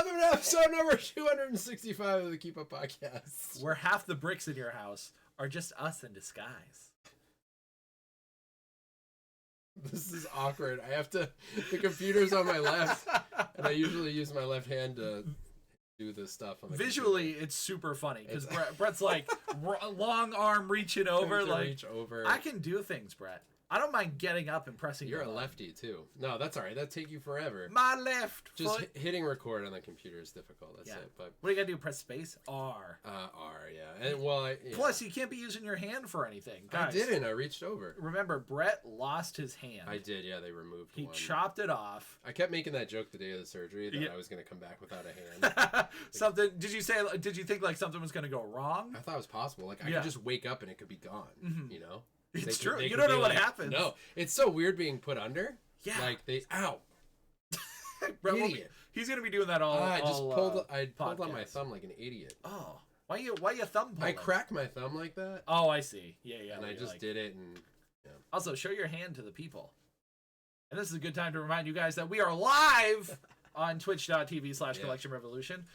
welcome to episode number 265 of the Keep Up Podcast. Where half the bricks in your house are just us in disguise. This is awkward. I have to, the computer's on my left, and I usually use my left hand to do this stuff on the Visually, computer. It's super funny, because Brett's like, long arm reaching over, like, reach over. I can do things, Brett. I don't mind getting up and pressing. You're a lefty, too. No, that's all right. That'd take you forever. My left Just foot. hitting record on the computer is difficult. That's it. But what do you gotta do? Press space? R. R, yeah. And well, Plus, you can't be using your hand for anything. Guys, I didn't. I reached over. Remember, Brett lost his hand. I did, yeah. They removed one. He chopped it off. I kept making that joke the day of the surgery that I was going to come back without a hand. Something, did you think like something was going to go wrong? I thought it was possible. Like, I could just wake up and it could be gone, you know? It's true. You don't know what happens. No. It's so weird being put under. Yeah. Like, ow. Idiot. He's going to be doing that all I pulled podcasts. on my thumb like an idiot. Oh. Why you thumb pulling? I cracked my thumb like that. Oh, I see. Yeah. And I just did it and... Yeah. Also, show your hand to the people. And this is a good time to remind you guys that we are live on twitch.tv/Collection Revolution.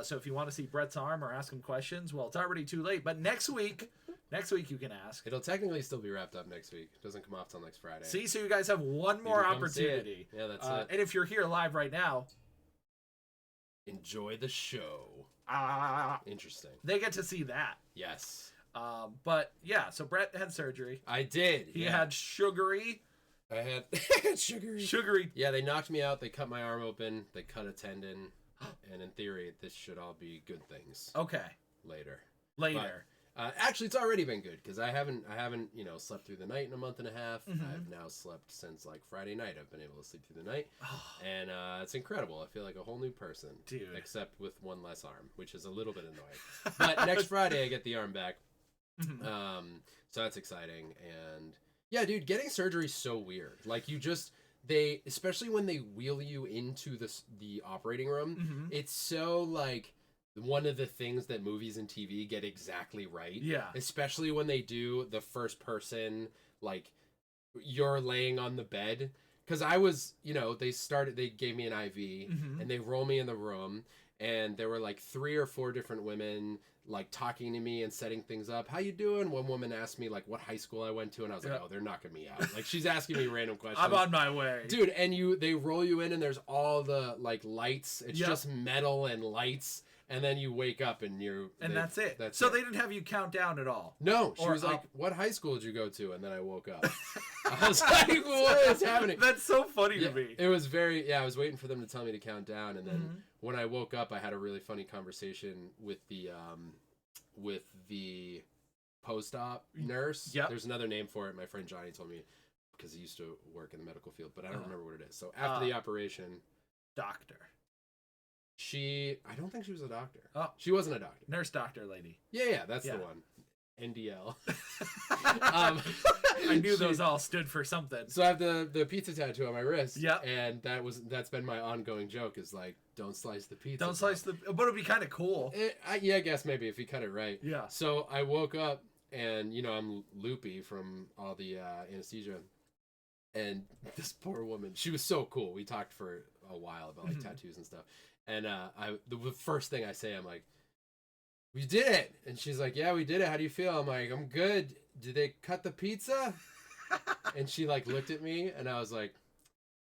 So if you want to see Brett's arm or ask him questions, well, it's already too late. But next week you can ask. It'll technically still be wrapped up next week. It doesn't come off till next Friday. See, so you guys have one more opportunity. Yeah, that's it. And if you're here live right now, enjoy the show. Interesting. They get to see that. Yes. But yeah, so Brett had surgery. I did. He had sugary. I had sugary. Yeah, they knocked me out. They cut my arm open. They cut a tendon. And in theory, this should all be good things. Okay. Later. But, actually, it's already been good because I haven't slept through the night in a month and a half. I've now slept since like Friday night. I've been able to sleep through the night, and it's incredible. I feel like a whole new person, dude. Except with one less arm, which is a little bit annoying. But next Friday, I get the arm back, so that's exciting. And yeah, dude, getting surgery is so weird. Like especially when they wheel you into the operating room, it's so like. One of the things that movies and TV get exactly right. Yeah. Especially when they do the first person, like, you're laying on the bed. Because I was, they gave me an IV, and they roll me in the room, and there were, like, 3 or 4 different women, like, talking to me and setting things up. How you doing? One woman asked me, like, what high school I went to, and I was like, oh, they're knocking me out. Like, she's asking me random questions. I'm on my way. Dude, and they roll you in, and there's all the, like, lights. It's just metal and lights. And then you wake up and that's it. So they didn't have you count down at all? No. She was like, what high school did you go to? And then I woke up. I was like, what is happening? That's so funny to me. It was I was waiting for them to tell me to count down. And then when I woke up, I had a really funny conversation with the post-op nurse. Yep. There's another name for it. My friend Johnny told me because he used to work in the medical field, but I don't remember what it is. So after the operation. Doctor. I don't think she was a doctor. Oh. She wasn't a doctor. Nurse doctor lady. Yeah, that's the one. NDL. I knew those all stood for something. So I have the pizza tattoo on my wrist. Yeah. And that's been my ongoing joke is like, don't slice the pizza. Don't slice but it'd be kind of cool. I guess maybe if you cut it right. Yeah. So I woke up and, I'm loopy from all the anesthesia. And this poor woman, she was so cool. We talked for a while about like tattoos and stuff. And the first thing I say, I'm like, we did it. And she's like, yeah, we did it. How do you feel? I'm like, I'm good. Did they cut the pizza? And she like looked at me and I was like,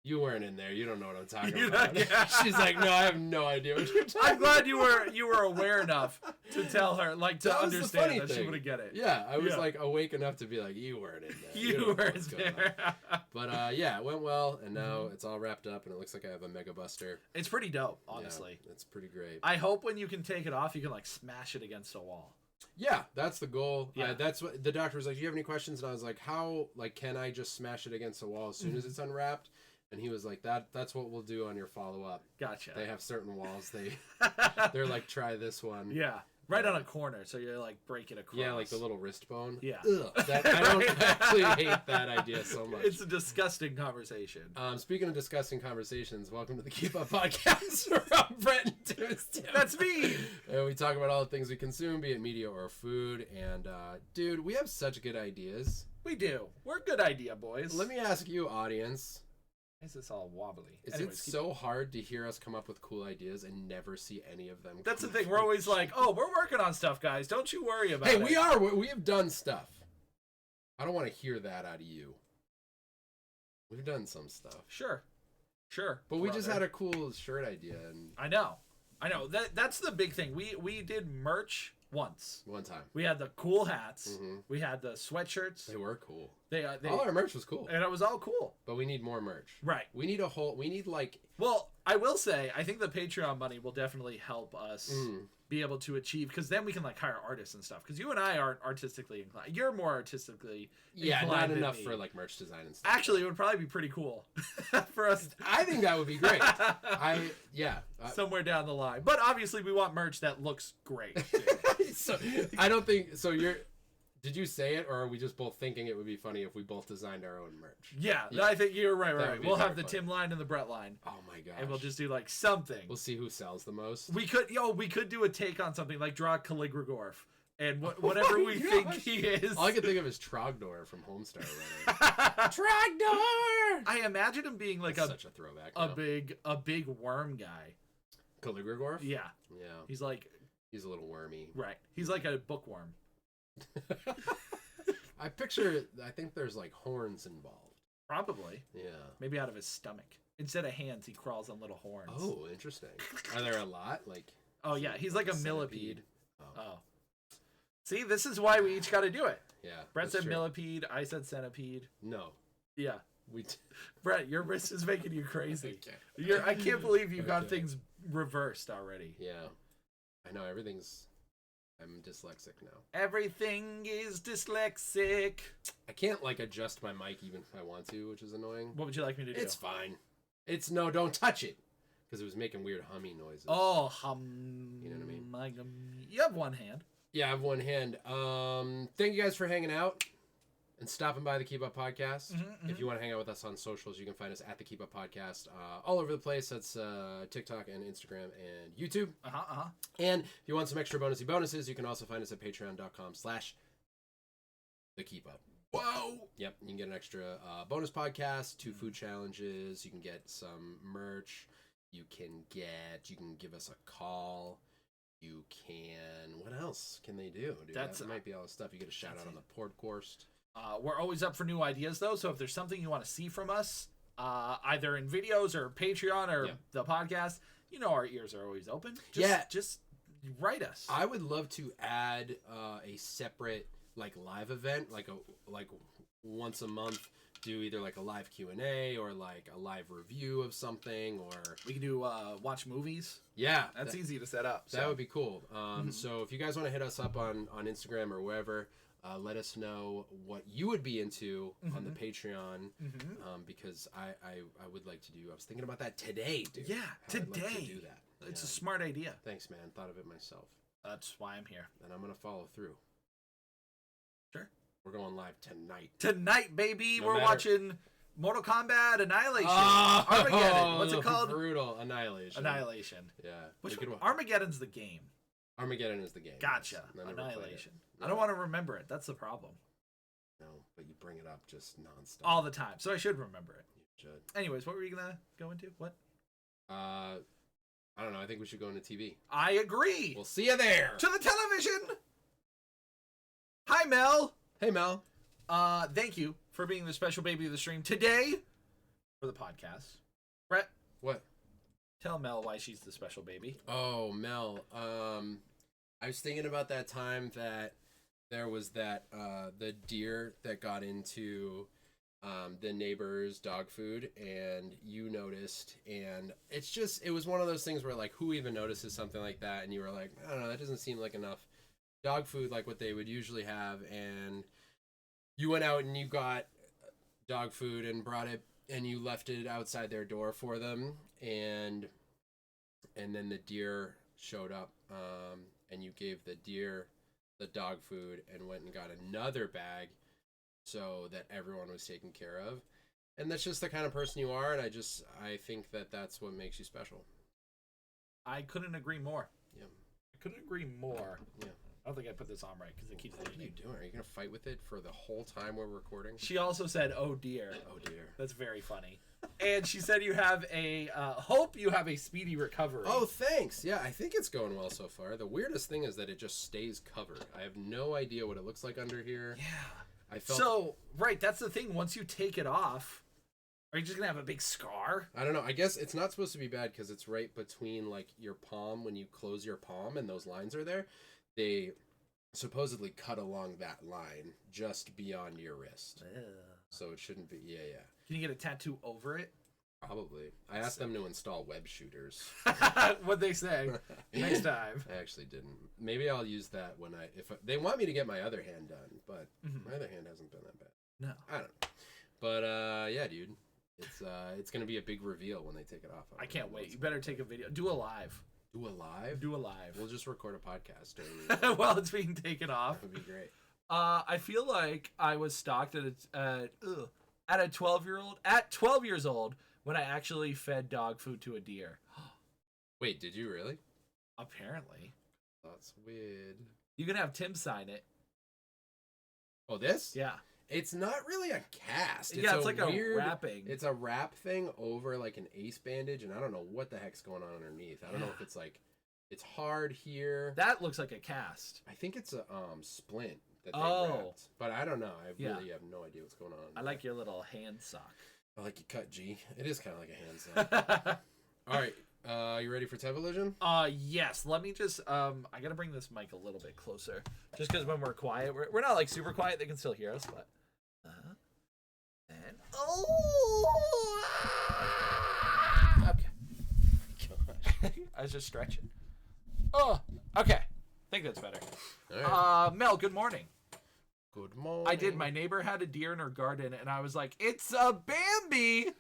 you weren't in there. You don't know what I'm talking about. She's like, no, I have no idea what you're talking about. I'm glad you were aware enough to tell her, like, to understand that she would get it. Yeah, I was like awake enough to be like, you weren't in there. You weren't there. But yeah, it went well, and now it's all wrapped up, and it looks like I have a Mega Buster. It's pretty dope, honestly. Yeah, it's pretty great. I hope when you can take it off, you can like smash it against a wall. Yeah, that's the goal. Yeah. That's what the doctor was like. Do you have any questions? And I was like, how? Like, can I just smash it against a wall as soon as it's unwrapped? And he was like, that's what we'll do on your follow-up. Gotcha. They have certain walls. They're like, try this one. Yeah. Right on a corner, so you're like breaking across. Yeah, like the little wrist bone. Yeah. Ugh, I actually hate that idea so much. It's a disgusting conversation. Speaking of disgusting conversations, welcome to the Keep Up Podcast from Brett and Tuesday. That's me! And we talk about all the things we consume, be it media or food. And, dude, we have such good ideas. We do. We're good idea boys. Let me ask you, audience, Why is this all wobbly? Anyways, it so hard to hear us come up with cool ideas and never see any of them? That's the thing. We're always like, oh, we're working on stuff, guys. Don't you worry about it. Hey, we are. We have done stuff. I don't want to hear that out of you. We've done some stuff. Sure. But we just had a cool shirt idea. And I know. That's the big thing. We did merch one time. We had the cool hats. Mm-hmm. We had the sweatshirts. They were cool. They all our merch was cool. And it was all cool. But we need more merch. Right. We need like... Well, I will say, I think the Patreon money will definitely help us be able to achieve, because then we can like hire artists and stuff. Because you and I aren't artistically inclined. You're more artistically inclined not than enough me. For like merch design and stuff. Actually, it would probably be pretty cool for us. I think that would be great. Somewhere down the line. But obviously, we want merch that looks great. So I don't think so. Did you say it, or are we just both thinking it would be funny if we both designed our own merch? Yeah. I think you're right. We'll have the Tim line and the Brett line. Oh my gosh. And we'll just do like something. We'll see who sells the most. We could do a take on something, like draw Caligregorf. And whatever we think he is. All I can think of is Trogdor from Homestar Runner. Trogdor! I imagine him being like such a throwback. A big worm guy. Caligregorf? Yeah. He's a little wormy. Right. He's like a bookworm. I think there's like horns involved. Probably. Yeah. Maybe out of his stomach. Instead of hands, he crawls on little horns. Oh, interesting. Are there a lot? Oh yeah, he's like a millipede. Oh. See, this is why we each got to do it. Yeah. Brett said millipede. I said centipede. No. Yeah. Brett, your wrist is making you crazy. I can't believe you got things reversed already. Yeah. I know I'm dyslexic now. Everything is dyslexic. I can't adjust my mic even if I want to, which is annoying. What would you like me to do? It's fine. Don't touch it. Because it was making weird humming noises. Oh, You know what I mean? You have one hand. Yeah, I have one hand. Thank you guys for hanging out and stopping by the Keep Up Podcast. If you want to hang out with us on socials, you can find us at the Keep Up Podcast all over the place. That's TikTok and Instagram and YouTube. And if you want some extra bonuses, you can also find us at patreon.com/the Keep Up. Whoa! Yep, you can get an extra bonus podcast, 2 food challenges. You can get some merch. You can give us a call. You can. What else can they do? Dude? That might be all the stuff. You get a shout out on the podcast. We're always up for new ideas, though. So if there's something you want to see from us, either in videos or Patreon or the podcast, our ears are always open. Just write us. I would love to add a separate live event, like once a month. Do either a live Q&A or a live review of something, or we can do watch movies. Yeah, that's easy to set up. That would be cool. So if you guys want to hit us up on Instagram or wherever, let us know what you would be into on the Patreon, because I would like to do. I was thinking about that today, dude. Yeah, today. I'd like to do that. It's a smart idea. Thanks, man. Thought of it myself. That's why I'm here, and I'm gonna follow through. Sure. We're going live tonight. Tonight, baby. We're watching Mortal Kombat Annihilation. Armageddon. What's it called? Brutal. Annihilation. Yeah. Armageddon's the game. Armageddon is the game. Gotcha. Annihilation. I don't want to remember it. That's the problem. No, but you bring it up just nonstop. All the time. So I should remember it. You should. Anyways, what were you going to go into? What? I don't know. I think we should go into TV. I agree. We'll see you there. To the television. Hi, Mel. Hey, Mel. Thank you for being the special baby of the stream today for the podcast. Brett. What? Tell Mel why she's the special baby. Oh, Mel. I was thinking about that time that there was that the deer that got into the neighbor's dog food, and you noticed, and it was one of those things where who even notices something like that, and you were like, I don't know, that doesn't seem like enough dog food like what they would usually have, and you went out and you got dog food and brought it, and you left it outside their door for them, and then the deer showed up, and you gave the deer the dog food and went and got another bag so that everyone was taken care of. And that's just the kind of person you are, and I think that that's what makes you special. I couldn't agree more. Yeah. I couldn't agree more. Yeah. I don't think I put this on right because it keeps What are you leaning. doing? Are you gonna fight with it for the whole time we're recording? She also said, "Oh dear." Oh dear. That's very funny. And she said you have a hope you have a speedy recovery. Oh, thanks. Yeah, I think it's going well so far. The weirdest thing is that it just stays covered. I have no idea what it looks like under here. yeah. I felt. So right, that's the thing. Once you take it off, are you just gonna have a big scar? I don't know. I guess it's not supposed to be bad because it's right between like your palm when you close your palm and those lines are there. They supposedly cut along that line just beyond your wrist. So it shouldn't be. Yeah, yeah. Can you get a tattoo over it? Probably. I asked them to install web shooters. What'd they say? Next time. I actually didn't. Maybe I'll use that when they want me to get my other hand done, but my other hand hasn't been that bad. No. I don't know. But yeah, dude. It's gonna be a big reveal when they take it off. I can't wait. You better take a video. Do a live. Do a live? Do a live. We'll just record a podcast during while it's being taken off. That would be great. I feel like I was stalked at a 12-year-old at 12 years old when I actually fed dog food to a deer. Wait, did you really? Apparently. That's weird. You can have Tim sign it. Oh, this? Yeah. It's not really a cast. Yeah, it's like weird, a wrapping. It's a wrap thing over like an ace bandage, and I don't know what the heck's going on underneath. I don't know if it's like it's hard here. That looks like a cast. I think it's a splint that they Oh. wrapped, but I don't know. I Yeah. really have no idea what's going on. I like your little hand sock. I like your cut, G. It is kind of like a hand sign. All right, you ready for Tevolution? Yes. Let me just I gotta bring this mic a little bit closer, just because when we're quiet, we're not like super quiet. They can still hear us, but and okay. Gosh. I was just stretching. Oh, okay. I think that's better. All right. Mel, good morning. Good morning. I did. My neighbor had a deer in her garden, and I was like, "It's a Bambi."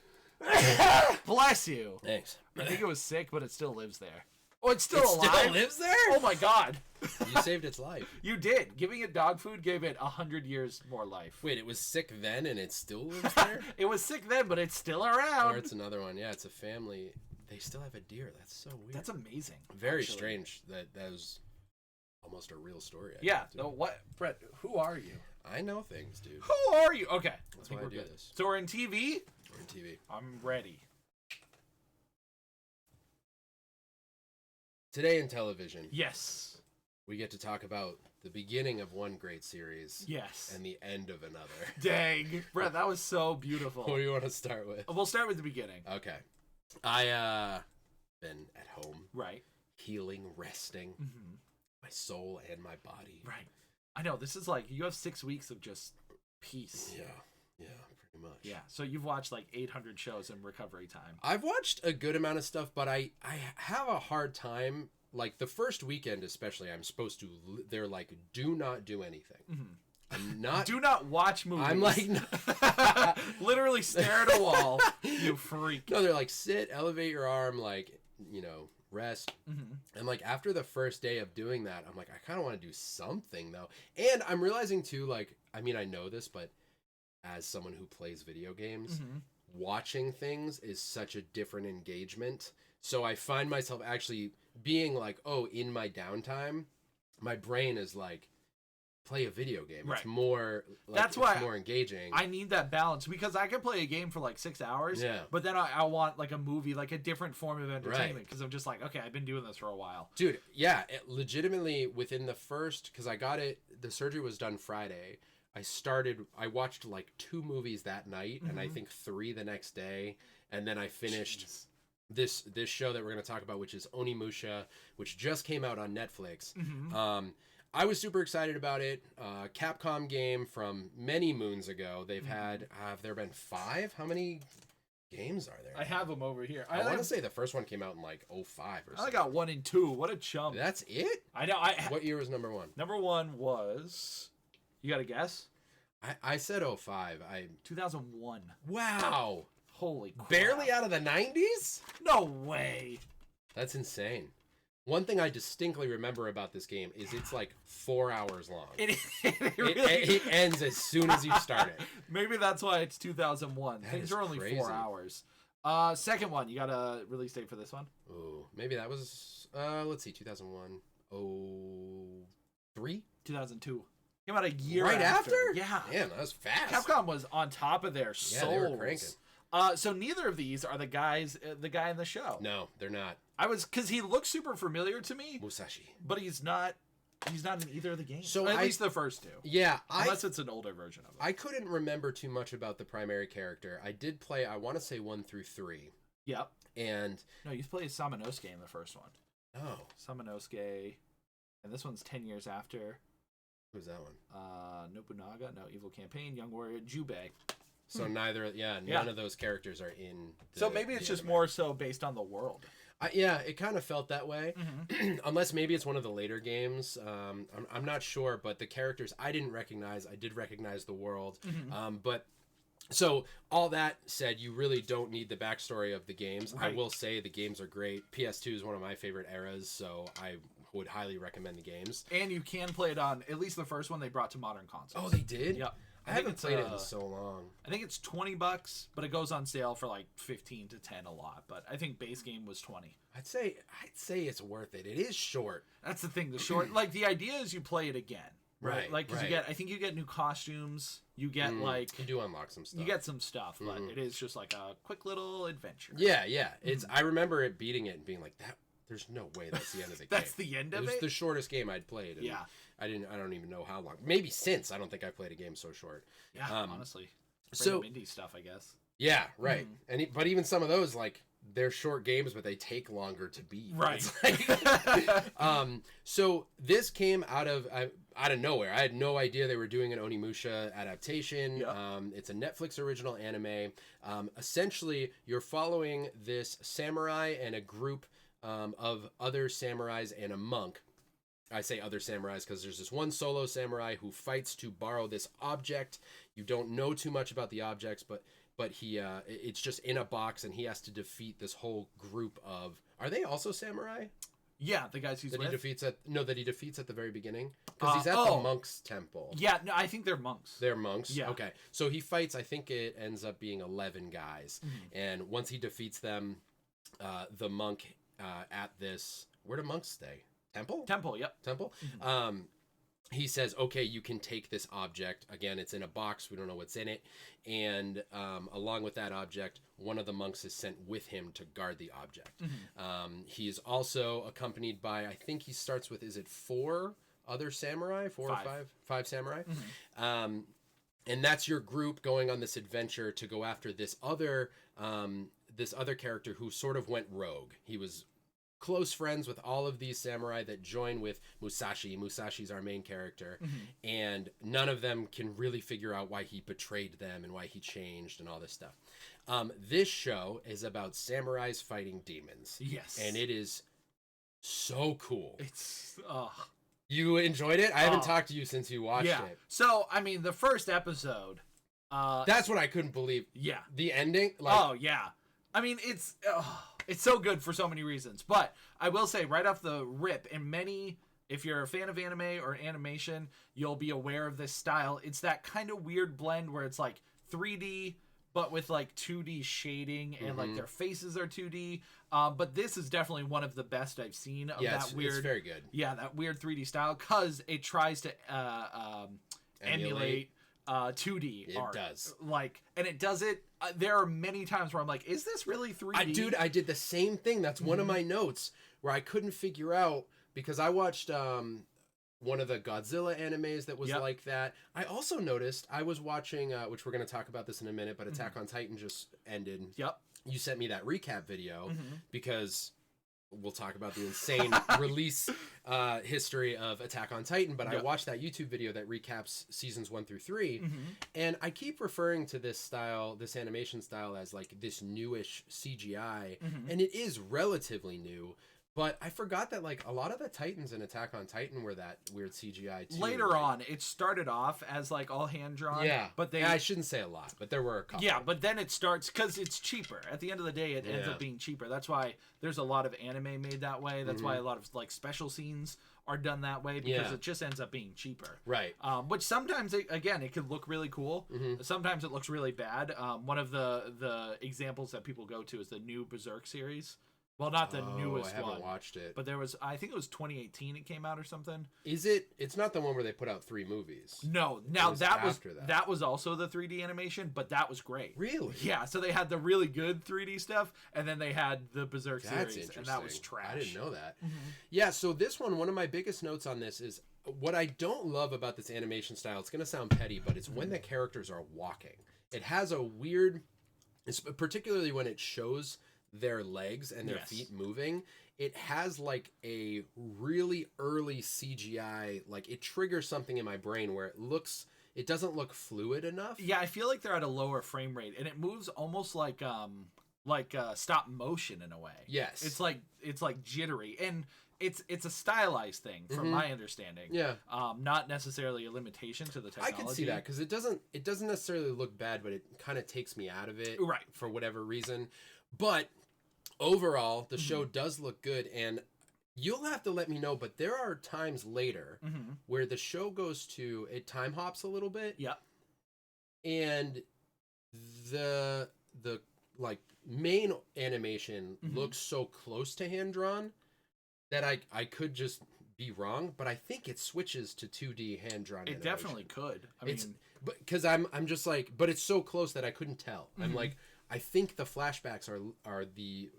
Bless you. Thanks. I think it was sick, but it still lives there. Oh, it's still It alive. still lives there? Oh my god. You saved its life. You did. Giving it dog food gave it 100 years more life. Wait, it was sick then and it still lives there? It was sick then, but it's still around. Or it's another one. Yeah, it's a family. They still have a deer. That's so weird. That's amazing. Very actually. strange that was almost a real story. I Yeah. think, too. No, what, Brett? Who are you? I know things, dude. Who are you? Okay. That's I think why I we're do good. this. So we're in TV. We're on TV. I'm ready. Today in television, Yes. we get to talk about the beginning of one great series Yes. and the end of another. Dang, Brett, that was so beautiful. What do you want to start with? We'll start with the beginning. Okay. I been at home Right. healing, resting Mm-hmm. my soul and my body. Right. I know, this is like, you have 6 weeks of just peace. Yeah, pretty much. Yeah. So you've watched like 800 shows in recovery time. I've watched a good amount of stuff, but I have a hard time. Like the first weekend, especially, I'm supposed to. They're like, do not do anything. Mm-hmm. I'm not. Do not watch movies. I'm like, literally stare at a wall. You freak. no, they're like, sit, elevate your arm, like, rest. Mm-hmm. And like after the first day of doing that, I'm like, I kind of want to do something though. And I'm realizing too, like, I mean, I know this, but as someone who plays video games, Mm-hmm. watching things is such a different engagement. So I find myself actually being like, oh, in my downtime, my brain is like, play a video game. Right. It's more like, That's why it's more engaging. I need that balance because I can play a game for like 6 hours, Yeah. but then I want like a movie, like a different form of entertainment Right. because I'm just like, okay, I've been doing this for a while. Dude, yeah, legitimately within the first, because I got it, the surgery was done Friday. I watched like 2 movies that night, and I Mhm. think 3 the next day, and then I finished Jeez. this show that we're going to talk about, which is Onimusha, which just came out on Netflix. Mm-hmm. I was super excited about it. Capcom game from many moons ago. They've had, have there been 5? How many games are there? I have them over here. I want to say the first one came out in like 05 or I something. got 1 and 2. What a chump. That's it? I know. What year was number 1? Number 1 was, you got to guess? I said 05. 2001. Wow. Holy crap. Barely out of the 90s? No way. That's insane. One thing I distinctly remember about this game is it's like 4 hours long. It It, really it ends as soon as you start it. Maybe that's why it's 2001. That Things is are only crazy. 4 hours. Second one, you got a release date for this one? Ooh, maybe that was, let's see, 2001, 03? 2003? 2002. Came out a year right after. Yeah. Damn, that was fast. Capcom was on top of their souls. They were cranking. So neither of these are the guy in the show. No, they're not. Because he looks super familiar to me. Musashi. But he's not in either of the games. So at least the first two. Yeah. Unless it's an older version of it. I couldn't remember too much about the primary character. I did play, I want to say 1 through 3. Yep. And... No, you played Samanosuke in the first one. Oh. Samanosuke. And this one's 10 years after. Who's that one? Nobunaga. No, Evil Campaign. Young Warrior. Jubei. So none of those characters are in so maybe it's just more so based on the world. Yeah, it kind of felt that way. Unless maybe it's one of the later games. I'm not sure, but the characters I didn't recognize. I did recognize the world. But so all that said, you really don't need the backstory of the games. Right. I will say the games are great. PS2 is one of my favorite eras, so I would highly recommend the games. And you can play it on, at least the first one they brought to modern consoles. Oh, they did? Yep. I haven't played it in so long. I think it's $20, but it goes on sale for like 15 to 10 a lot. But I think base game was 20. I'd say it's worth it. It is short. That's the thing. The short, like the idea is you play it again, right? Like because I think you get new costumes. You get like you do unlock some stuff. You get some stuff, but it is just like a quick little adventure. Yeah. It's. I remember beating it and being like that. There's no way that's the end of the game. That's the end of it? It was the shortest game I'd played. And I don't even know how long. Maybe since. I don't think I played a game so short. Yeah, honestly. So indie stuff, I guess. Yeah, right. But even some of those, like, they're short games, but they take longer to beat. Right. Like, so this came out of nowhere. I had no idea they were doing an Onimusha adaptation. Yep. It's a Netflix original anime. Essentially, you're following this samurai and a group of other samurais and a monk. I say other samurais because there's this one solo samurai who fights to borrow this object. You don't know too much about the objects, but he it's just in a box and he has to defeat this whole group of. Are they also samurai? Yeah, the guys that he defeats at the very beginning because he's at the monk's temple. Yeah, no, I think they're monks. They're monks. Yeah. Okay, so he fights. I think it ends up being 11 guys, and once he defeats them, the monk at this. Where do monks stay? Temple, yep. Temple. He says, okay, you can take this object. Again, it's in a box. We don't know what's in it. And along with that object, one of the monks is sent with him to guard the object. He is also accompanied by, I think he starts with, is it 4 other samurai? 4 or 5? 5 samurai. And that's your group going on this adventure to go after this other character who sort of went rogue. He was close friends with all of these samurai that join with Musashi. Musashi's our main character, and none of them can really figure out why he betrayed them and why he changed and all this stuff. This show is about samurais fighting demons. Yes. And it is so cool. It's You enjoyed it? I haven't talked to you since you watched it. So, I mean, the first episode that's what I couldn't believe. Yeah. The ending? I mean, it's so good for so many reasons. But I will say right off the rip, if you're a fan of anime or animation, you'll be aware of this style. It's that kind of weird blend where it's like 3D, but with like 2D shading and like their faces are 2D. But this is definitely one of the best I've seen of that weird. It's very good. Yeah, that weird 3D style because it tries to emulate 2D art. It does. And it does it. There are many times where I'm like, is this really 3D? I did the same thing. That's one of my notes where I couldn't figure out because I watched one of the Godzilla animes that was like that. I also noticed I was watching, which we're going to talk about this in a minute, but Attack on Titan just ended. Yep. You sent me that recap video because we'll talk about the insane release history of Attack on Titan, but I watched that YouTube video that recaps seasons 1 through 3, and I keep referring to this style, this animation style, as like this newish CGI, and it is relatively new. But I forgot that like a lot of the Titans in Attack on Titan were that weird CGI too. Later on, it started off as like all hand drawn. Yeah, but I shouldn't say a lot, but there were a couple. Yeah, but then it starts because it's cheaper. At the end of the day, it ends up being cheaper. That's why there's a lot of anime made that way. That's why a lot of like special scenes are done that way because it just ends up being cheaper. Right. Which sometimes it could look really cool. Sometimes it looks really bad. One of the examples that people go to is the new Berserk series. Well, not the newest I haven't one. watched it. But there was, I think it was 2018 it came out or something. Is it? It's not the one where they put out 3 movies. No. Now that was after that was also the 3D animation, but that was great. Really? Yeah. So they had the really good 3D stuff, and then they had the Berserk That's series, interesting. and that was trash. I didn't know that. Yeah. So this one of my biggest notes on this is what I don't love about this animation style. It's going to sound petty, but it's when the characters are walking. It has a weird, particularly when it shows their legs and their feet moving, it has like a really early CGI, like it triggers something in my brain where it doesn't look fluid enough. Yeah, I feel like they're at a lower frame rate, and it moves almost like stop motion in a way. Yes, it's like jittery, and it's a stylized thing from my understanding. Yeah, not necessarily a limitation to the technology. I can see that because it doesn't necessarily look bad, but it kind of takes me out of it, right? For whatever reason, but overall the show does look good, and you'll have to let me know, but there are times later where the show goes to it time hops a little bit. Yep. And the like main animation looks so close to hand drawn that I could just be wrong, but I think it switches to 2D hand drawn. It definitely could. I mean, but because I'm just like, but it's so close that I couldn't tell. I'm like, I think the flashbacks are the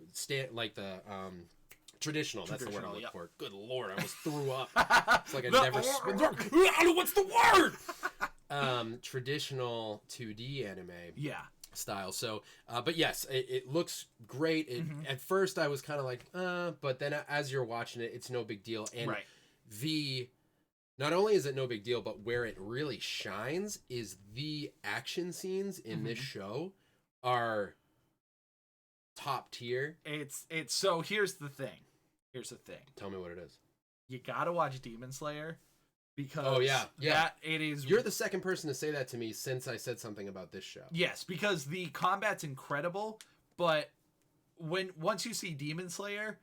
traditional. That's the word I look for. Good Lord, I almost threw up. It's like what's the word? Traditional 2D anime. Yeah. Style. So, but yes, it looks great. At first I was kind of like, but then as you're watching it, it's no big deal. And not only is it no big deal, but where it really shines is the action scenes in this show are top tier. It's so here's the thing. Tell me what it is. You gotta watch Demon Slayer because that it is. You're the second person to say that to me since I said something about this show. Yes, because the combat's incredible, but once you see Demon Slayer,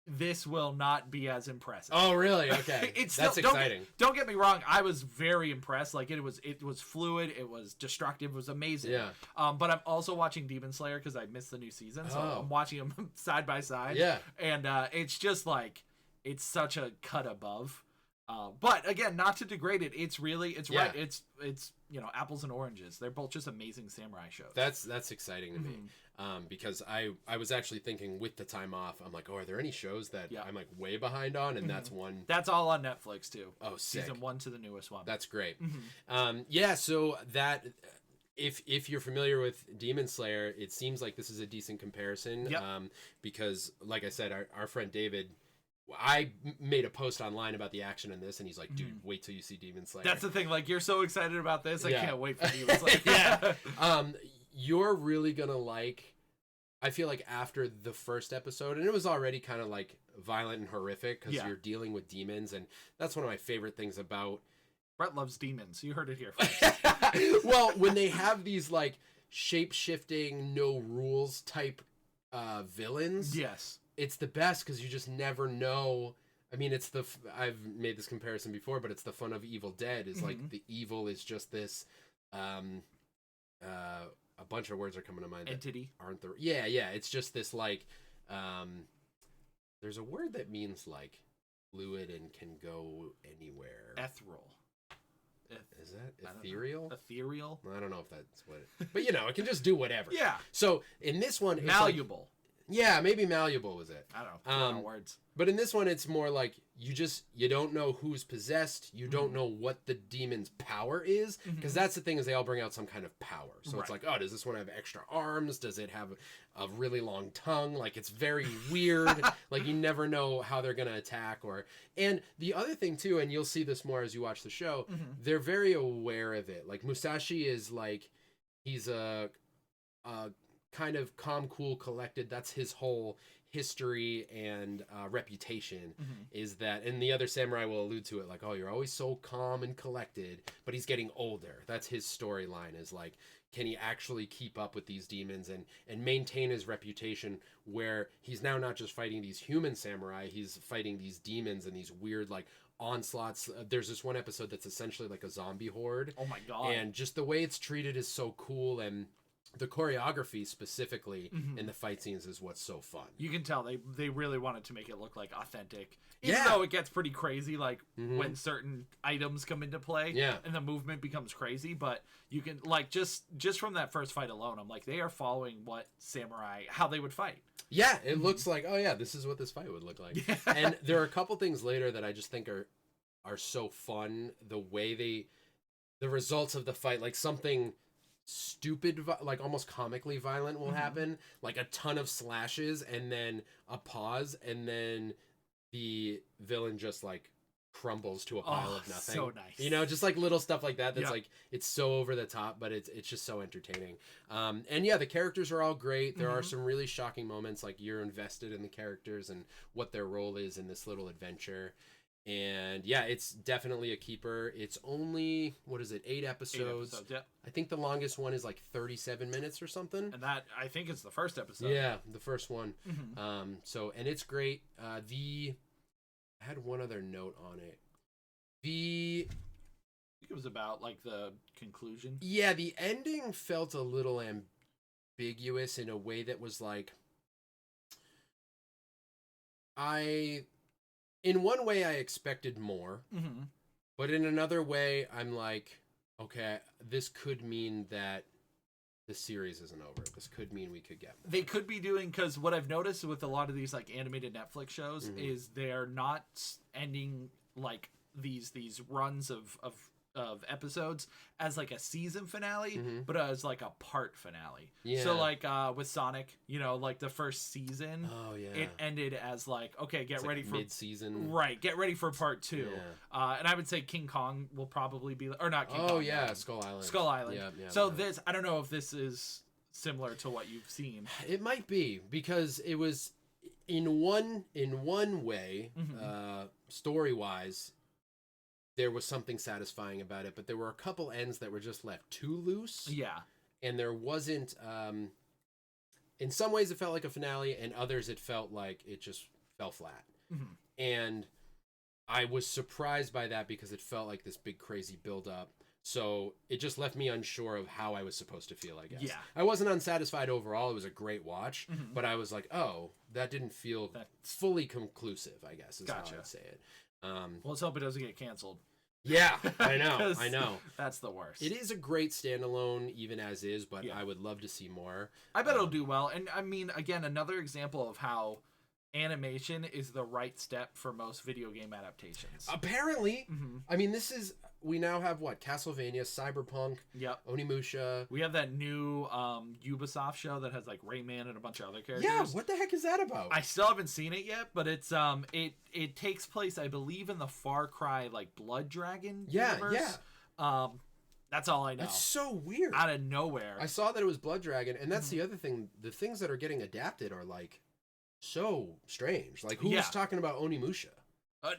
this will not be as impressive. Oh, really? Okay. That's exciting. Don't get me wrong. I was very impressed. Like it was fluid. It was destructive. It was amazing. Yeah. But I'm also watching Demon Slayer because I missed the new season, so I'm watching them side by side. Yeah. And it's just like it's such a cut above. But again, not to degrade it. It's right. It's apples and oranges. They're both just amazing samurai shows. That's exciting to me. Because I was actually thinking with the time off, I'm like, are there any shows that I'm like way behind on? And that's one. That's all on Netflix too. Oh, sick. Season 1 to the newest one. That's great. So that if you're familiar with Demon Slayer, it seems like this is a decent comparison. Yep. Because like I said, our friend David, I made a post online about the action in this, and he's like, dude, wait till you see Demon Slayer. That's the thing. Like, you're so excited about this. I can't wait for Demon Slayer. Yeah. You're really gonna like, I feel like after the first episode, and it was already kind of like violent and horrific because you're dealing with demons, and that's one of my favorite things about Brett loves demons. You heard it here first. Well, when they have these like shape-shifting, no rules type villains, yes, it's the best because you just never know. I mean, I've made this comparison before, but it's the fun of Evil Dead. Is like the evil is just this a bunch of words are coming to mind. Entity. Aren't there? Yeah. It's just this like there's a word that means like fluid and can go anywhere. Ethereal. Is that ethereal? Ethereal? I don't know if that's what but it can just do whatever. Yeah. So in this one, it's malleable. Yeah, maybe malleable was it. I don't know. Words. But in this one, it's more like you don't know who's possessed. You don't know what the demon's power is. Because that's the thing, is they all bring out some kind of power. So it's like, oh, does this one have extra arms? Does it have a really long tongue? Like, it's very weird. Like, you never know how they're going to attack. And the other thing, too, and you'll see this more as you watch the show, they're very aware of it. Like, Musashi is like, he's a kind of calm, cool, collected. That's his whole history and reputation, is that, and the other samurai will allude to it, like, oh, you're always so calm and collected, but he's getting older. That's his storyline, is like, can he actually keep up with these demons and maintain his reputation, where he's now not just fighting these human samurai, he's fighting these demons and these weird like onslaughts. There's this one episode that's essentially like a zombie horde. Oh my god. And just the way it's treated is so cool. And the choreography specifically Mhm. in the fight scenes is what's so fun. You can tell they really wanted to make it look like authentic. Even Yeah. though it gets pretty crazy, like Mhm. when certain items come into play, Yeah. and the movement becomes crazy. But you can like just from that first fight alone, I'm like, they are following what samurai how they would fight. Yeah, it looks like, oh yeah, this is what this fight would look like. Yeah. And there are a couple things later that I just think are so fun. The way the results of the fight, like something stupid, like almost comically violent will Mhm. happen, like a ton of slashes and then a pause, and then the villain just like crumbles to a pile of nothing. So nice. You know, just like little stuff like that. That's Yep. like, it's so over the top, but it's just so entertaining. And yeah, the characters are all great. There are Mhm. some really shocking moments, like you're invested in the characters and what their role is in this little adventure. And yeah, it's definitely a keeper. It's only, what is it, 8 episodes? 8 episodes, yeah. I think the longest one is like 37 minutes or something. And that I think it's the first episode. Yeah, the first one. Mhm. So, and it's great. I had one other note on it. I think it was about like the conclusion. Yeah, the ending felt a little ambiguous in a way that was like, in one way I expected more, Mm-hmm. but in another way I'm like, okay, this could mean that the series isn't over. This could mean we could get more. They could be doing, because what I've noticed with a lot of these like animated Netflix shows Mhm. is they're not ending like these runs of episodes as like a season finale, Mhm. but as like a part finale. Yeah. So like with Sonic, you know, like the first season, Oh yeah. it ended as like, okay, get It's ready like for mid-season. right, get ready for part 2. Yeah. And I would say King Kong will probably be, or not King Kong. Oh yeah, Skull Island. Skull Island. Yeah. So this, I don't know if this is similar to what you've seen. It might be, because it was in one way, Mhm. story-wise, there was something satisfying about it, but there were a couple ends that were just left too loose. Yeah. And there wasn't, in some ways it felt like a finale, and others it felt like it just fell flat. Mhm. And I was surprised by that, because it felt like this big crazy build-up. So it just left me unsure of how I was supposed to feel, I guess. Yeah. I wasn't unsatisfied overall. It was a great watch, Mhm. but I was like, oh, that didn't feel fully conclusive, I guess, is how Gotcha. I'd say it. Well, let's hope it doesn't get canceled. Yeah, I know, 'Cause I know. That's the worst. It is a great standalone, even as is, but Yeah. I would love to see more. I bet it'll do well. And I mean, again, another example of how animation is the right step for most video game adaptations. Apparently, Mm-hmm. I mean, we now have what? Castlevania, Cyberpunk, Yep. Onimusha. We have that new Ubisoft show that has like Rayman and a bunch of other characters. Yeah, what the heck is that about? I still haven't seen it yet, but it's it takes place, I believe, in the Far Cry like Blood Dragon universe. That's all I know. That's so weird. Out of nowhere. I saw that it was Blood Dragon, and that's Mhm. the other thing. The things that are getting adapted are like so strange. Like, who's Yeah. talking about Onimusha?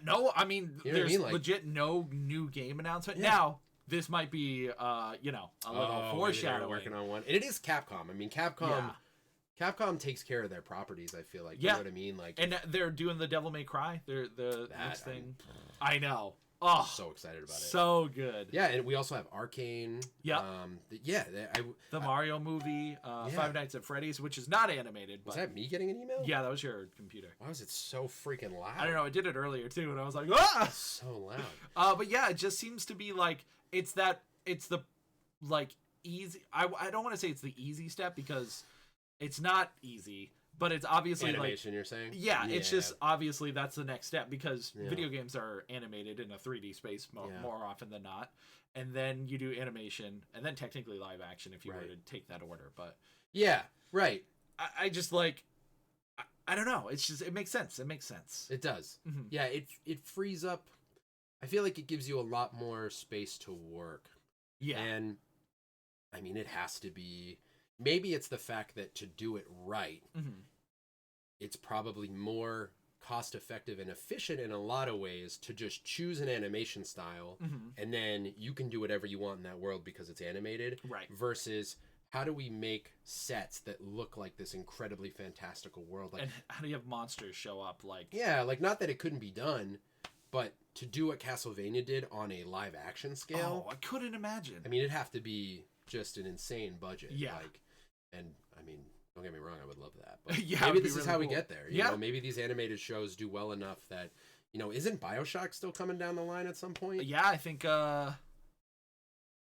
No, I mean, You know what I there's mean? Like- legit no new game announcement. Yeah. Now, this might be, a little Maybe foreshadowing. they're working on one. And it is Capcom. I mean, Capcom takes care of their properties, I feel like. You know what I mean? Like, And they're doing the Devil May Cry. They're the That, next I thing. mean, I know. Oh, so excited about it. so good. Yeah, and we also have Arcane. Yep. The Mario movie, Five Nights at Freddy's, which is not animated. Was But that me getting an email? yeah, that was your computer. Why was it so freaking loud? I don't know. I did it earlier too, and I was like, ah! So loud. But yeah, it just seems to be like it's the like easy. I don't want to say it's the easy step, because it's not easy, but it's obviously Animation, you're saying? yeah, it's just obviously that's the next step, because Yeah. video games are animated in a 3D space more often than not, and then you do animation and then technically live action if you were Right. to take that order. But Yeah, right. I just like I don't know. It's just it makes sense. It makes sense. It does. Mhm. Yeah, it frees up. I feel like it gives you a lot more space to work. Yeah. And I mean, it has to be. Maybe it's the fact that to do it right, Mm-hmm. it's probably more cost effective and efficient in a lot of ways to just choose an animation style, Mm-hmm. and then you can do whatever you want in that world because it's animated. Right. Versus, how do we make sets that look like this incredibly fantastical world? Like, And how do you have monsters show up? Like yeah, like, not that it couldn't be done, but to do what Castlevania did on a live action scale, I couldn't imagine. I mean, it'd have to be just an insane budget. Yeah. Like, And I mean, don't get me wrong, I would love that. But Yeah, maybe it'd be this is really how we cool. get there. You Yeah. know, maybe these animated shows do well enough that, you know, isn't BioShock still coming down the line at some point? Yeah, I think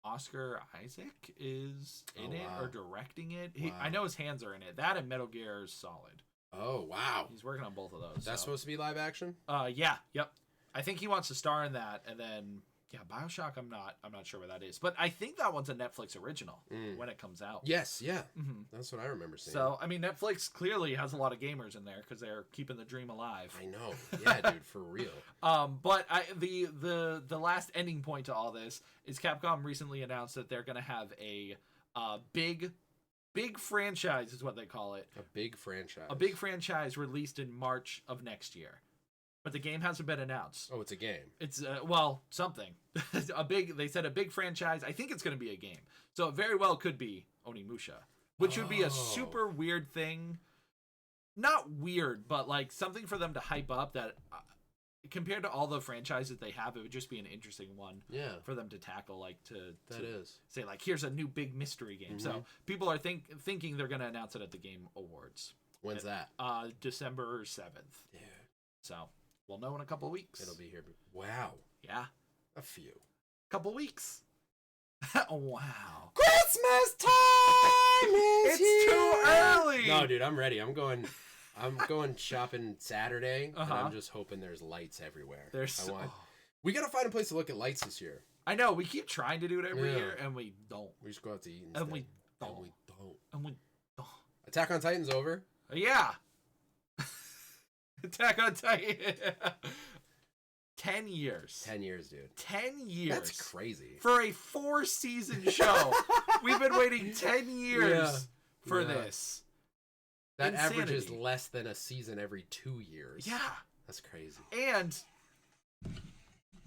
Oscar Isaac is in it or directing it. I know his hands are in it. That and Metal Gear is solid. Oh, wow. He's working on both of those. That's supposed to be live action? Yeah, yep. I think he wants to star in that, and then BioShock. I'm not sure what that is, but I think that one's a Netflix original when it comes out. Yes, yeah, mm-hmm. That's what I remember seeing. So I mean, Netflix clearly has a lot of gamers in there because they're keeping the dream alive. I know, yeah, dude, for real. But the last ending point to all this is Capcom recently announced that they're going to have a big franchise, is what they call it. A big franchise. A big franchise released in March of next year. But the game hasn't been announced. Oh, it's a game. It's something. They said a big franchise. I think it's going to be a game. So it very well could be Onimusha, which would be a super weird thing. Not weird, but like something for them to hype up that compared to all the franchises they have, it would just be an interesting one for them to tackle, like to say like, here's a new big mystery game. So people are thinking they're going to announce it at the Game Awards. When's that? December 7th. Yeah. So we'll know in a couple of weeks. It'll be here. Wow. Yeah. A few. Couple weeks. Wow. Christmas time is It's too early. No, dude, I'm ready. I'm going shopping Saturday, and I'm just hoping there's lights everywhere. We gotta find a place to look at lights this year. I know. We keep trying to do it every year, and we don't. We just go out to eat instead. And we don't. And we don't. Attack on Titan's over. Yeah. Attack on Titan. 10 years. 10 years, dude. 10 years. That's crazy. For a 4-season show. We've been waiting 10 years for this. That averages less than a season every 2 years. Yeah. That's crazy. And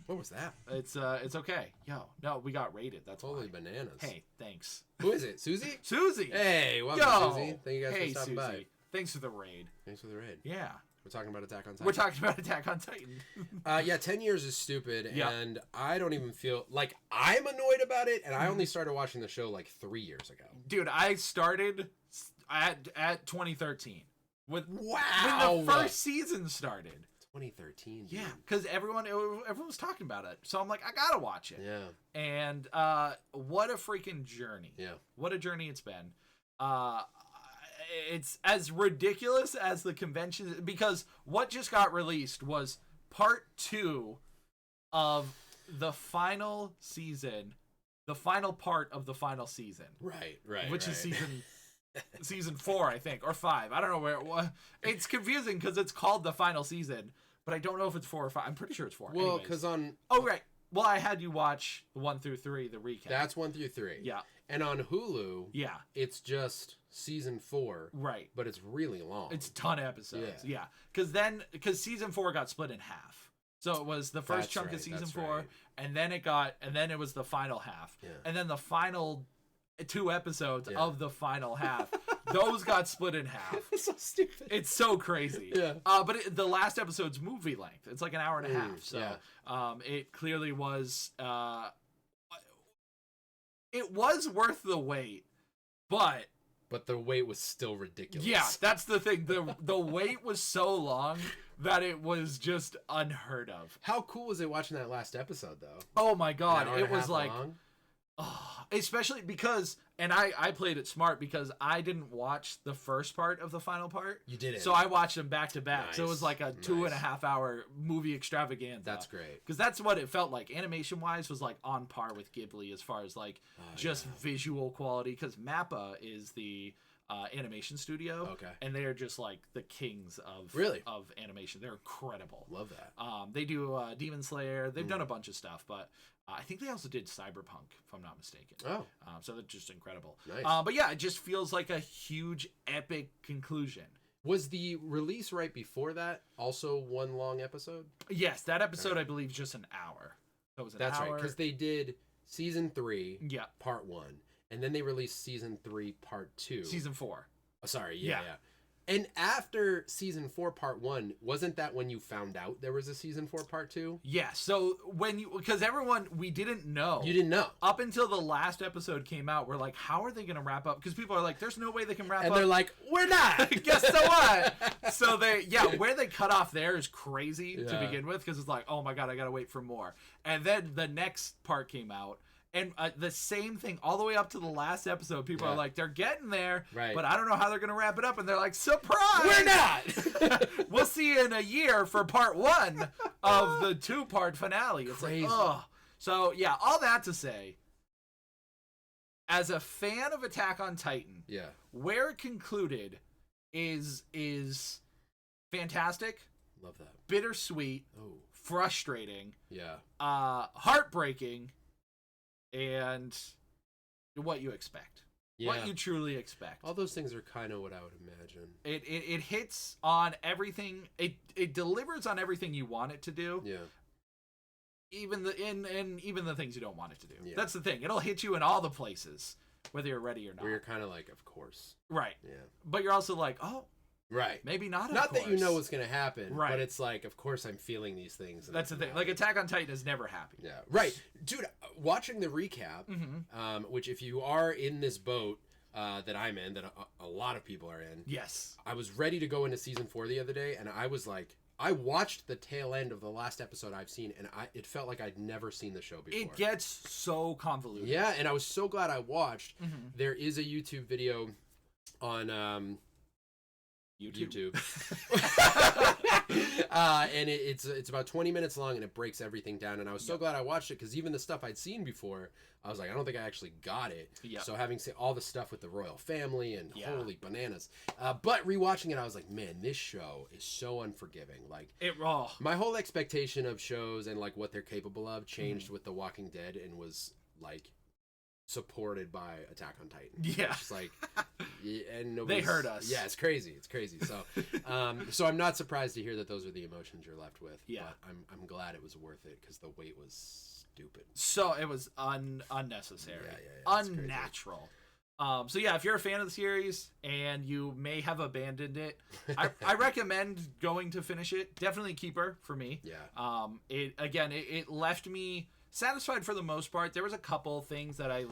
what was that? It's okay. No, we got rated. That's totally bananas. Hey, thanks. Who is it? Susie? Susie. Hey, welcome, Susie. Thank you guys for stopping Susie. by. Thanks for the raid. Thanks for the raid. Yeah. We're talking about Attack on Titan. We're talking about Attack on Titan. 10 years is stupid, and I don't even feel like I'm annoyed about it, and I only started watching the show like 3 years ago. Dude, I started at 2013. When the first season started. 2013. Dude. Yeah, because everyone was talking about it. So I'm like, I gotta watch it. Yeah. And what a freaking journey. Yeah. What a journey it's been. It's as ridiculous as the convention, because what just got released was part 2 of the final season, the final part of the final season. Right. Which is season 4, I think, or 5. I don't know where it was. It's confusing because it's called the final season, but I don't know if it's 4 or 5. I'm pretty sure it's 4. Well, because on... Oh, right. Well, I had you watch 1 through 3, the recap. That's 1 through 3. Yeah. And on Hulu, it's just season 4. Right. But it's really long. It's a ton of episodes. Yeah. Because season 4 got split in half. So it was the first chunk of season 4, and then it was the final half. Yeah. And then the final 2 episodes of the final half, those got split in half. It's so stupid. It's so crazy. Yeah. But the last episode's movie length. It's like an hour and a half. So it clearly was... it was worth the wait, but the wait was still ridiculous. Yeah, that's the thing. The wait was so long that it was just unheard of. How cool was it watching that last episode, though? Oh my god, it was like, long? Especially because, and I played it smart because I didn't watch the first part of the final part. You didn't. So I watched them back to back. Nice. So it was like a 2.5 hour movie extravaganza. That's great. Because that's what it felt like. Animation wise was like on par with Ghibli as far as like visual quality. Because Mappa is the animation studio. Okay. And they're just like the kings of animation. They're incredible. Love that. They do Demon Slayer. They've done a bunch of stuff, but I think they also did Cyberpunk, if I'm not mistaken. Oh. So that's just incredible. Nice. But yeah, it just feels like a huge, epic conclusion. Was the release right before that also one long episode? Yes, that episode I believe is just an hour. So it was an hour. That's right, because they did season 3, part 1, and then they released season 3, part 2. Season 4. Oh, sorry, yeah. And after season 4, part 1, wasn't that when you found out there was a season 4, part 2? Yeah. So because everyone, we didn't know. You didn't know. Up until the last episode came out, we're like, how are they going to wrap up? Because people are like, there's no way they can wrap up. And they're like, we're not. Guess so what? So where they cut off there is crazy to begin with, because it's like, oh my God, I got to wait for more. And then the next part came out. And the same thing all the way up to the last episode. People are like, they're getting there, but I don't know how they're going to wrap it up. And they're like, surprise! We're not! We'll see you in a year for part 1 of the 2-part finale. It's crazy. Like, oh. So, yeah, all that to say, as a fan of Attack on Titan, where it concluded is fantastic. Love that. Bittersweet. Oh. Frustrating. Yeah. Heartbreaking. And what you expect. What you truly expect. All those things are kind of what I would imagine. It hits on everything. It delivers on everything you want it to do. Yeah. Even the things you don't want it to do. Yeah. That's the thing. It'll hit you in all the places, whether you're ready or not. Where you're kind of like, of course. Right. Yeah. But you're also like, oh. Right. Maybe not. Not that you know what's going to happen. Right. But it's like, of course I'm feeling these things. That's the thing. Like, Attack on Titan is never happy. Yeah. Right. Dude, watching the recap, which if you are in this boat that I'm in, that a lot of people are in. Yes. I was ready to go into season 4 the other day, and I was like, I watched the tail end of the last episode I've seen, and it felt like I'd never seen the show before. It gets so convoluted. Yeah, and I was so glad I watched. There is a YouTube video on YouTube. And it's about 20 minutes long, and it breaks everything down, and I was so glad I watched it, because even the stuff I'd seen before, I was like, I don't think I actually got it. So having seen all the stuff with the royal family and holy bananas, but rewatching it, I was like, man, this show is so unforgiving. Like, my whole expectation of shows and like what they're capable of changed with The Walking Dead, and was like supported by Attack on Titan. Yeah. It's like, and they hurt us. Yeah, it's crazy. It's crazy. So, so I'm not surprised to hear that those are the emotions you're left with. Yeah. But I'm glad it was worth it, because the wait was stupid. So it was unnecessary. Yeah, unnatural. So yeah, if you're a fan of the series and you may have abandoned it, I recommend going to finish it. Definitely keeper for me. Yeah. It left me satisfied for the most part. There was a couple things that I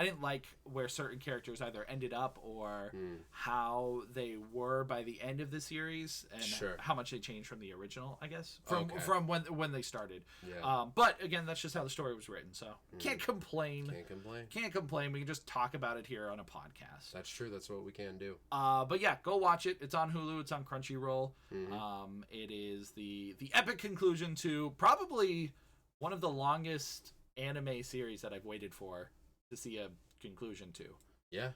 didn't like where certain characters either ended up or how they were by the end of the series, and how much they changed from the original, I guess, from when they started. Yeah. But again, that's just how the story was written, so can't complain. Can't complain. We can just talk about it here on a podcast. That's true. That's what we can do. But yeah, go watch it. It's on Hulu. It's on Crunchyroll. It is the epic conclusion to probably one of the longest anime series that I've waited for to see a conclusion to. Yeah.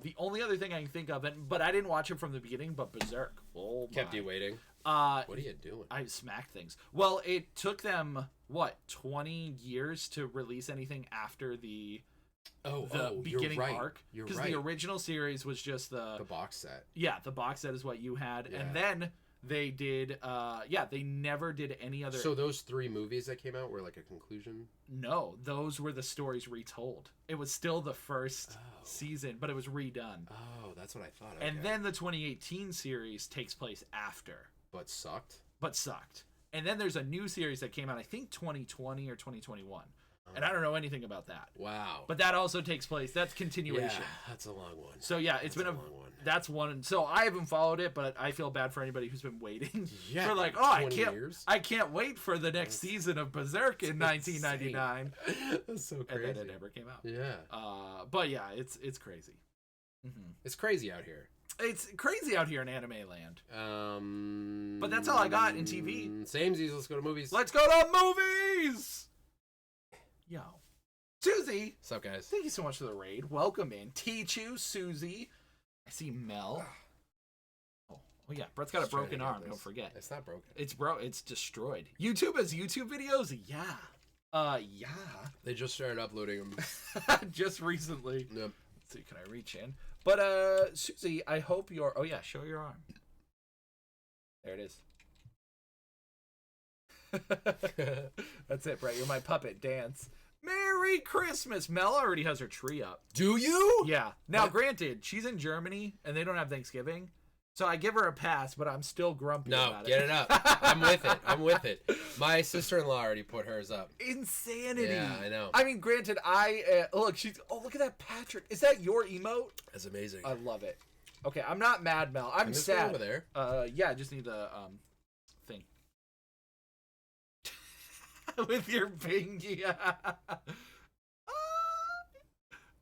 The only other thing I can think of, but I didn't watch it from the beginning, but Berserk. Oh, kept you waiting. What are you doing? I smacked things. Well, it took them 20 years to release anything after the beginning arc, because the original series was just the box set. Yeah, the box set is what you had, and then they did they never did any other. So those 3 movies that came out were like a conclusion? No, those were the stories retold. It was still the first season, but it was redone. Oh, that's what I thought. And then the 2018 series takes place after. But sucked. And then there's a new series that came out, I think 2020 or 2021. And I don't know anything about that. Wow. But that also takes place. That's continuation. Yeah, that's a long one. So yeah, it's been a long one. That's one. So I haven't followed it, but I feel bad for anybody who's been waiting. Yeah. For like, I can't wait for the next season of Berserk in 1999. That's so crazy. And then it never came out. Yeah. But yeah, it's crazy. It's crazy out here. It's crazy out here in anime land. But that's all I got in TV. Samesies. Let's go to movies. Let's go to movies. Yo. Susie. What's up, guys? Thank you so much for the raid. Welcome in. Tichu, Susie. I see Mel. Oh yeah. Brett's got a broken arm. Don't forget. It's not broken. It's destroyed. YouTube has YouTube videos? Yeah. Yeah. They just started uploading them. Just recently. Yep. Let's see, can I reach in? But, Susie, I hope you're... Oh, yeah, show your arm. There it is. That's it, Brett. You're my puppet. Dance. Merry Christmas. Mel already has her tree up. Do you? Yeah. Now, granted, she's in Germany, and they don't have Thanksgiving. So I give her a pass, but I'm still grumpy about it. No, get it up. I'm with it. My sister-in-law already put hers up. Insanity. Yeah, I know. I mean, granted, look, look at that, Patrick. Is that your emote? That's amazing. I love it. Okay, I'm not mad, Mel. I'm sad. Over there. Yeah, I just need the thing. With your pinky.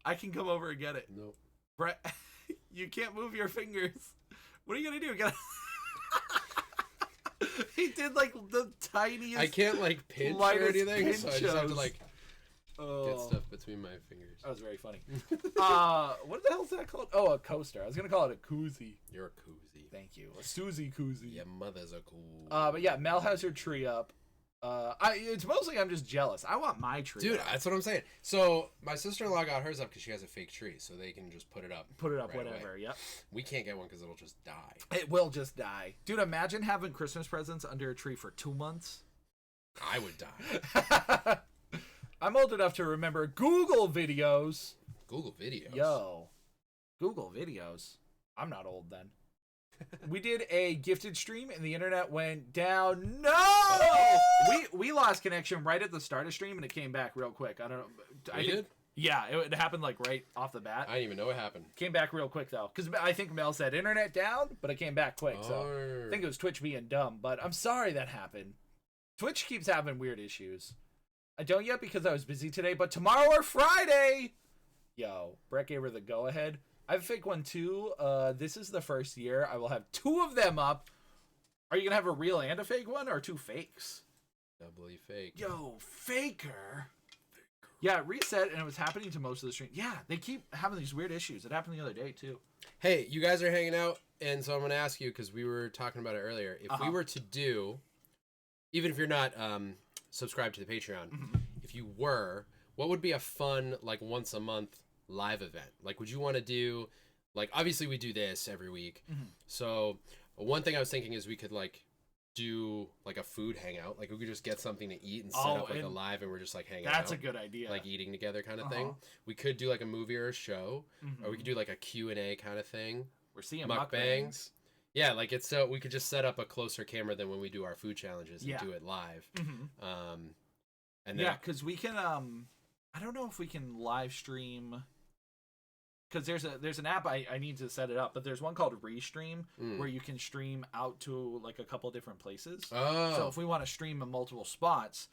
I can come over and get it. Nope. Brett, you can't move your fingers. What are you gonna do? He did like the tiniest. I can't like pinch or anything, so I just have to like get stuff between my fingers. That was very funny. What the hell is that called? Oh, a coaster. I was gonna call it a koozie. You're a koozie. Thank you. A Susie koozie. Your mother's a cool. But yeah, Mel has her tree up. It's mostly I'm just jealous. I want my tree. Dude, up. that's what I'm saying. So my sister-in-law got hers up because she has a fake tree, so they can just put it up. Put it up, right whatever. away. Yep. We can't get one because it'll just die. It will just die, dude. Imagine having Christmas presents under a tree for 2 months. I would die. I'm old enough to remember Google videos. Google videos. Yo, Google videos. I'm not old then. We did a gifted stream and the internet went down. No, we lost connection right at the start of stream and it came back real quick. I don't know. I did? Yeah, it happened like right off the bat. I didn't even know what happened. Came back real quick though, because I think Mel said internet down, but it came back quick. So I think it was Twitch being dumb. But I'm sorry that happened. Twitch keeps having weird issues. I don't yet because I was busy today, but tomorrow or Friday. Yo, Brett gave her the go ahead. I have a fake one too. This is the first year I will have 2 of them up. Are you gonna have a real and a fake one, or 2 fakes? Doubly fake. Yo, faker. Yeah, it reset and it was happening to most of the stream. Yeah, they keep having these weird issues. It happened the other day too. Hey, you guys are hanging out, and so I'm gonna ask you because we were talking about it earlier. If we were to do, even if you're not subscribed to the Patreon, if you were, what would be a fun like once a month live event? Like, would you want to do, like, obviously we do this every week, so one thing I was thinking is we could like do like a food hangout, like we could just get something to eat and set up like a live and we're just like hanging out. That's a good idea, like eating together kind of thing. We could do like a movie or a show, or we could do like a Q&A kind of thing. We're seeing mukbangs. Yeah, like it's so we could just set up a closer camera than when we do our food challenges and do it live. And then, because we can I don't know if we can live stream, because there's an app I need to set it up, but there's one called Restream where you can stream out to like a couple different places. So if we want to stream in multiple spots,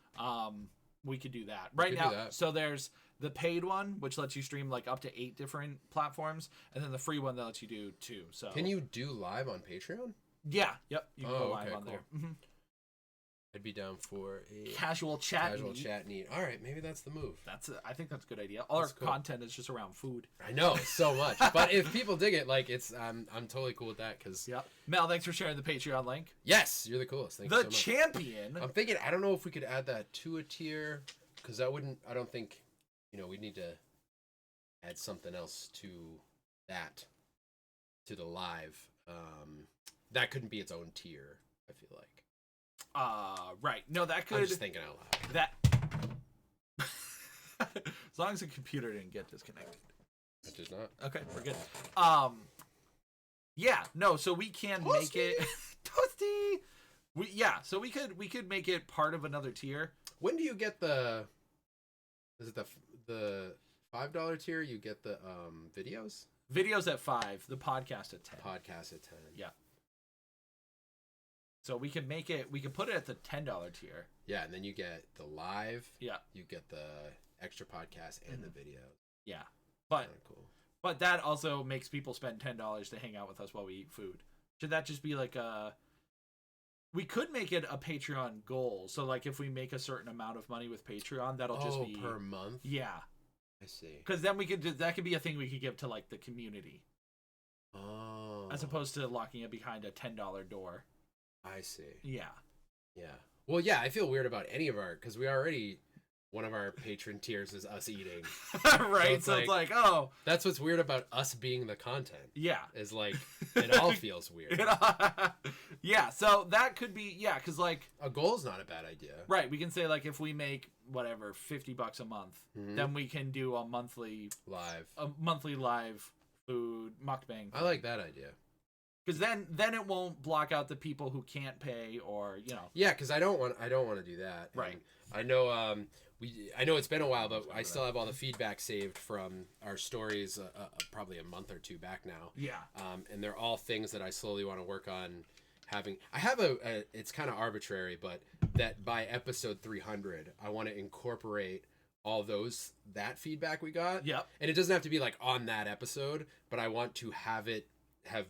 we could do that right now. So there's the paid one, which lets you stream like up to 8 different platforms, and then the free one that lets you do 2. So can you do live on Patreon? Yeah, yep, you can go live on there. I'd be down for a casual chat and eat. All right, maybe that's the move. I think that's a good idea. All our content is just around food. I know, so much. But if people dig it, like it's, I'm totally cool with that. Cause Mel, thanks for sharing the Patreon link. Yes, you're the coolest. Thank you so much. The champion. I'm thinking, I don't know if we could add that to a tier, because that wouldn't. I don't think, we need to add something else to that, to the live. That couldn't be its own tier, I feel like. Right. No, that could. I'm just thinking out loud. That. As long as the computer didn't get disconnected. It does not. Okay, we're good. Yeah. No. So we can make it. Toasty. So we could make it part of another tier. When do you get the? Is it the $5 tier? You get the videos. Videos at 5. The podcast at 10. Podcast at 10. Yeah. So we could make it. We could put it at the $10 tier. Yeah, and then you get the live. Yeah. You get the extra podcast and the video. Yeah, but cool. But that also makes people spend $10 to hang out with us while we eat food. Should that just be like a? We could make it a Patreon goal. So like if we make a certain amount of money with Patreon, that'll just be per month. Yeah. I see. Because then that could be a thing we could give to like the community. Oh. As opposed to locking it behind a $10 door. I see. Yeah. Yeah. Well, yeah, I feel weird about any of our, because we already, one of our patron tiers is us eating. Right. So it's like, oh. That's what's weird about us being the content. Yeah. Is like, it all feels weird. Yeah. So that could be, because like. A goal is not a bad idea. Right. We can say like if we make whatever, $50 a month, then we can do a monthly live food mukbang. I like that idea. Because then it won't block out the people who can't pay, or Yeah, because I don't want to do that. Right. And I know I know it's been a while, but I still have all the feedback saved from our stories probably a month or two back now. Yeah. And they're all things that I slowly want to work on having. I have it's kind of arbitrary, but that by episode 300, I want to incorporate all that feedback we got. Yep. And it doesn't have to be like on that episode, but I want to have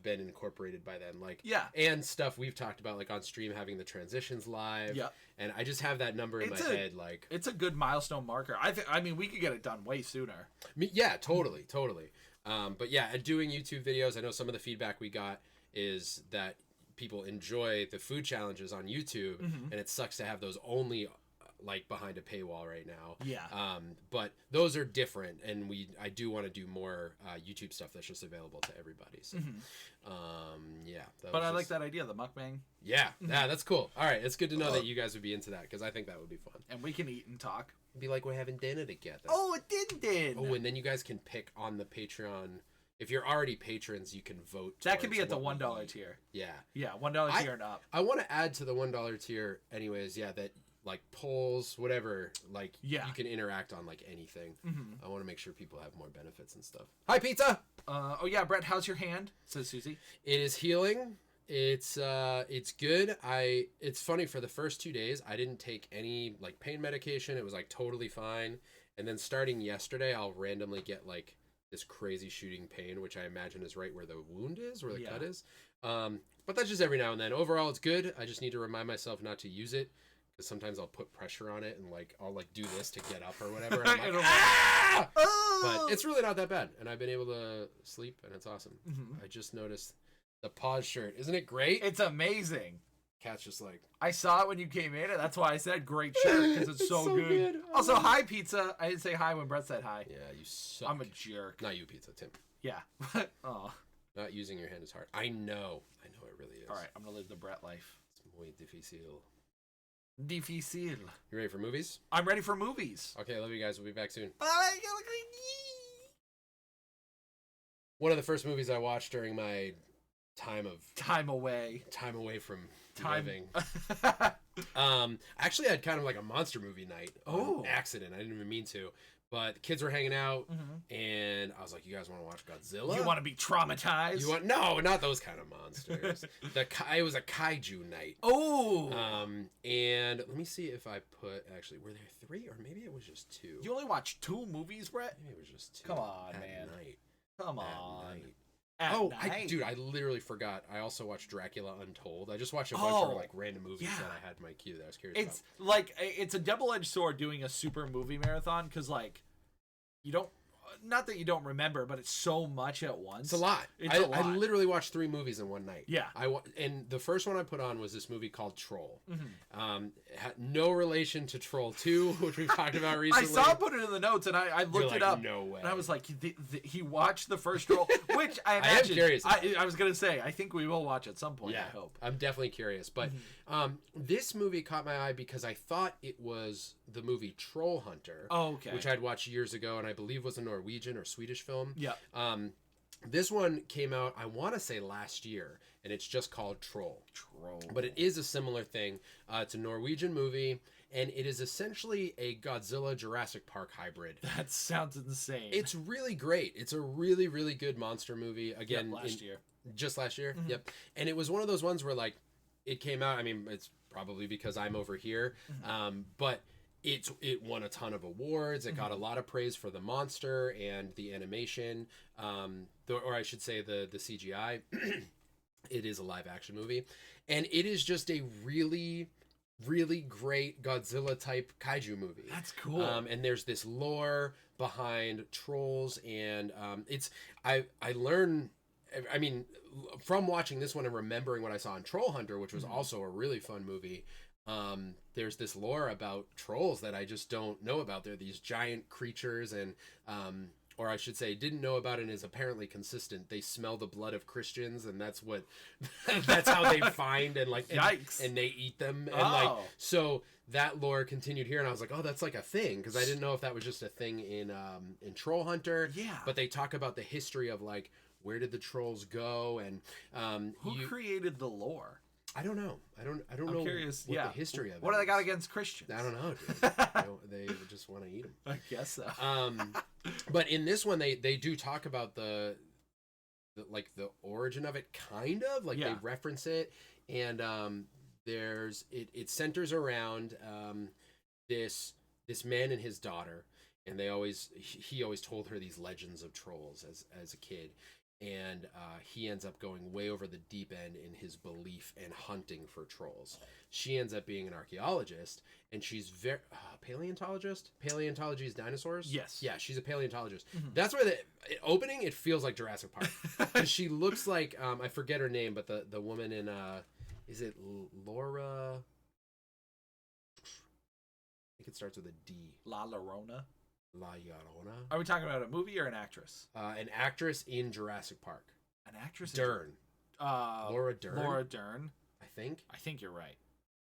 been incorporated by then, like and stuff we've talked about, like on stream, having the transitions live. And I just have that number in my head. Like, it's a good milestone marker. I mean, we could get it done way sooner. Yeah, totally. But yeah, and doing YouTube videos, I know some of the feedback we got is that people enjoy the food challenges on YouTube, and it sucks to have those only like behind a paywall right now. But those are different, and I do want to do more YouTube stuff that's just available to everybody. So but I like that idea, the mukbang. Yeah, that's cool. All right, it's good to know that you guys would be into that, because I think that would be fun, and we can eat and talk. It'd be like we're having dinner together. It did. Oh, and then you guys can pick on the Patreon. If you're already patrons, you can vote. That can be at the $1 tier. Yeah, $1 tier and up. I want to add to the $1 tier anyways, that like polls, whatever, like you can interact on like anything. I want to make sure people have more benefits and stuff. Hi, pizza. Brett, how's your hand? Says Susie. It is healing. It's good. It's funny, for the first 2 days I didn't take any like pain medication. It was like totally fine. And then starting yesterday, I'll randomly get like this crazy shooting pain, which I imagine is right where the wound is, where the cut is. But that's just every now and then. Overall, it's good. I just need to remind myself not to use it, because sometimes I'll put pressure on it and like I'll like do this to get up or whatever. And I'm like, ah! But it's really not that bad, and I've been able to sleep, and it's awesome. I just noticed the pause shirt. Isn't it great? It's amazing. Cat's just like, I saw it when you came in, and that's why I said great shirt, because it's so good. Also, hi, pizza. I didn't say hi when Brett said hi. Yeah, you suck. I'm a jerk. Not you, pizza, Tim. Yeah. Oh. Not using your hand is hard. I know it really is. All right, I'm gonna live the Brett life. It's muy difícil. Difícil. You ready for movies? I'm ready for movies. Okay, love you guys. We'll be back soon. Bye. One of the first movies I watched during my time away from living. Actually, I had kind of like a monster movie night. On accident. I didn't even mean to. But the kids were hanging out, and I was like, "You guys want to watch Godzilla? You want to be traumatized? No, not those kind of monsters. It was a kaiju night. And let me see if I put, actually, were there 3, or maybe it was just 2? You only watched 2 movies, Brett? Maybe it was just 2. Come on, at man. Night. Come on. At night. Dude, I literally forgot. I also watched Dracula Untold. I just watched a bunch of like random movies that I had in my queue that I was curious about. It's like, it's a double-edged sword doing a super movie marathon, because like, you don't, not that you don't remember, but it's so much at once. It's a lot. I literally watched 3 movies in one night. Yeah. And the first one I put on was this movie called Troll. Had no relation to Troll 2, which we've talked about recently. I saw it put it in the notes, and I looked it up. No way. And I was like, he watched the first Troll, which I imagine. I am curious. I was going to say, I think we will watch at some point, I hope. I'm definitely curious. But this movie caught my eye because I thought it was the movie Troll Hunter. Which I'd watched years ago, and I believe was a Norwegian or Swedish film. Yeah. This one came out, I want to say last year, and it's just called Troll. But it is a similar thing. It's a Norwegian movie, and it is essentially a Godzilla Jurassic Park hybrid. That sounds insane. It's really great. It's a really, really good monster movie. Again, just last year. Yep. And it was one of those ones where like it came out. I mean, it's probably because I'm over here, but it won a ton of awards. It got a lot of praise for the monster and the animation, or I should say the CGI. It is a live action movie, and it is just a really, really great Godzilla type kaiju movie. That's cool. And there's this lore behind trolls, and I learn. I mean, from watching this one and remembering what I saw in Troll Hunter, which was also a really fun movie. There's this lore about trolls that I just don't know about. They're these giant creatures, and or I should say didn't know about, and is apparently consistent. They smell the blood of Christians, and that's how they find and like and they eat them, and like so that lore continued here, and I was like, oh, that's like a thing, because I didn't know if that was just a thing in Troll Hunter. Yeah. But they talk about the history of like where did the trolls go, and who created the lore? I don't know. I don't I'm know curious, what the history of it. What do they got against Christians? I don't know, dude. They just want to eat them. I guess so. But in this one, they do talk about the origin of it, kind of like they reference it, and it centers around this man and his daughter, and he always told her these legends of trolls as a kid. And he ends up going way over the deep end in his belief and hunting for trolls. She ends up being an archaeologist, and she's very paleontologist. Paleontology is dinosaurs. Yes. Yeah, she's a paleontologist. Mm-hmm. That's where the opening it feels like Jurassic Park. She looks like I forget her name, but the woman in is it Laura? I think it starts with a D. La Llorona. La Llorona. Are we talking about a movie or an actress? An actress in Jurassic Park. An actress? Dern. Laura Dern. Laura Dern. I think you're right.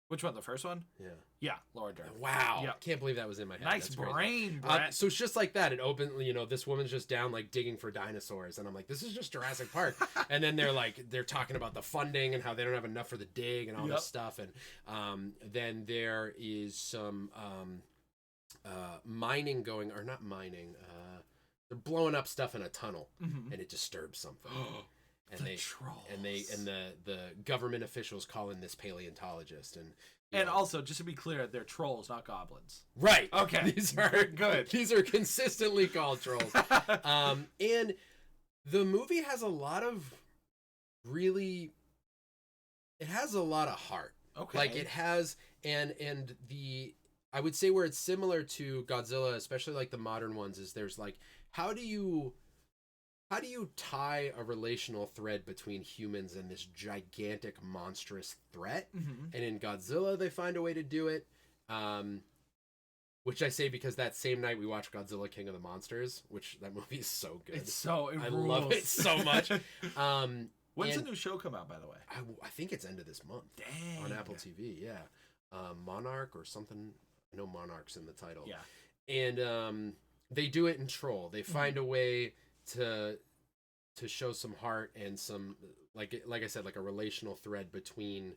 Which one? The first one? Yeah. Yeah, Laura Dern. Wow. Yep. Can't believe that was in my head. Nice That's brain, Brett. So it's just like that. It opened, this woman's just down like digging for dinosaurs. And I'm like, this is just Jurassic Park. And then they're talking about the funding and how they don't have enough for the dig and all this stuff. And then there is some mining going, or not mining, they're blowing up stuff in a tunnel, and it disturbs something. And the government officials call in this paleontologist, and also, just to be clear, they're trolls, not goblins. Right. Okay. These are good. These are consistently called trolls. And the movie has a lot of it has a lot of heart. Okay. Like it has, and I would say where it's similar to Godzilla, especially like the modern ones, is there's like, how do you tie a relational thread between humans and this gigantic monstrous threat? And in Godzilla, they find a way to do it. Which I say because that same night we watched Godzilla King of the Monsters, which that movie is so good. I love it so much. When's the new show come out, by the way? I think it's end of this month. Dang. On Apple TV, yeah. Monarch or something. I know Monarch's in the title. Yeah. And they do it in Troll. They find a way to show some heart and some like I said, like a relational thread between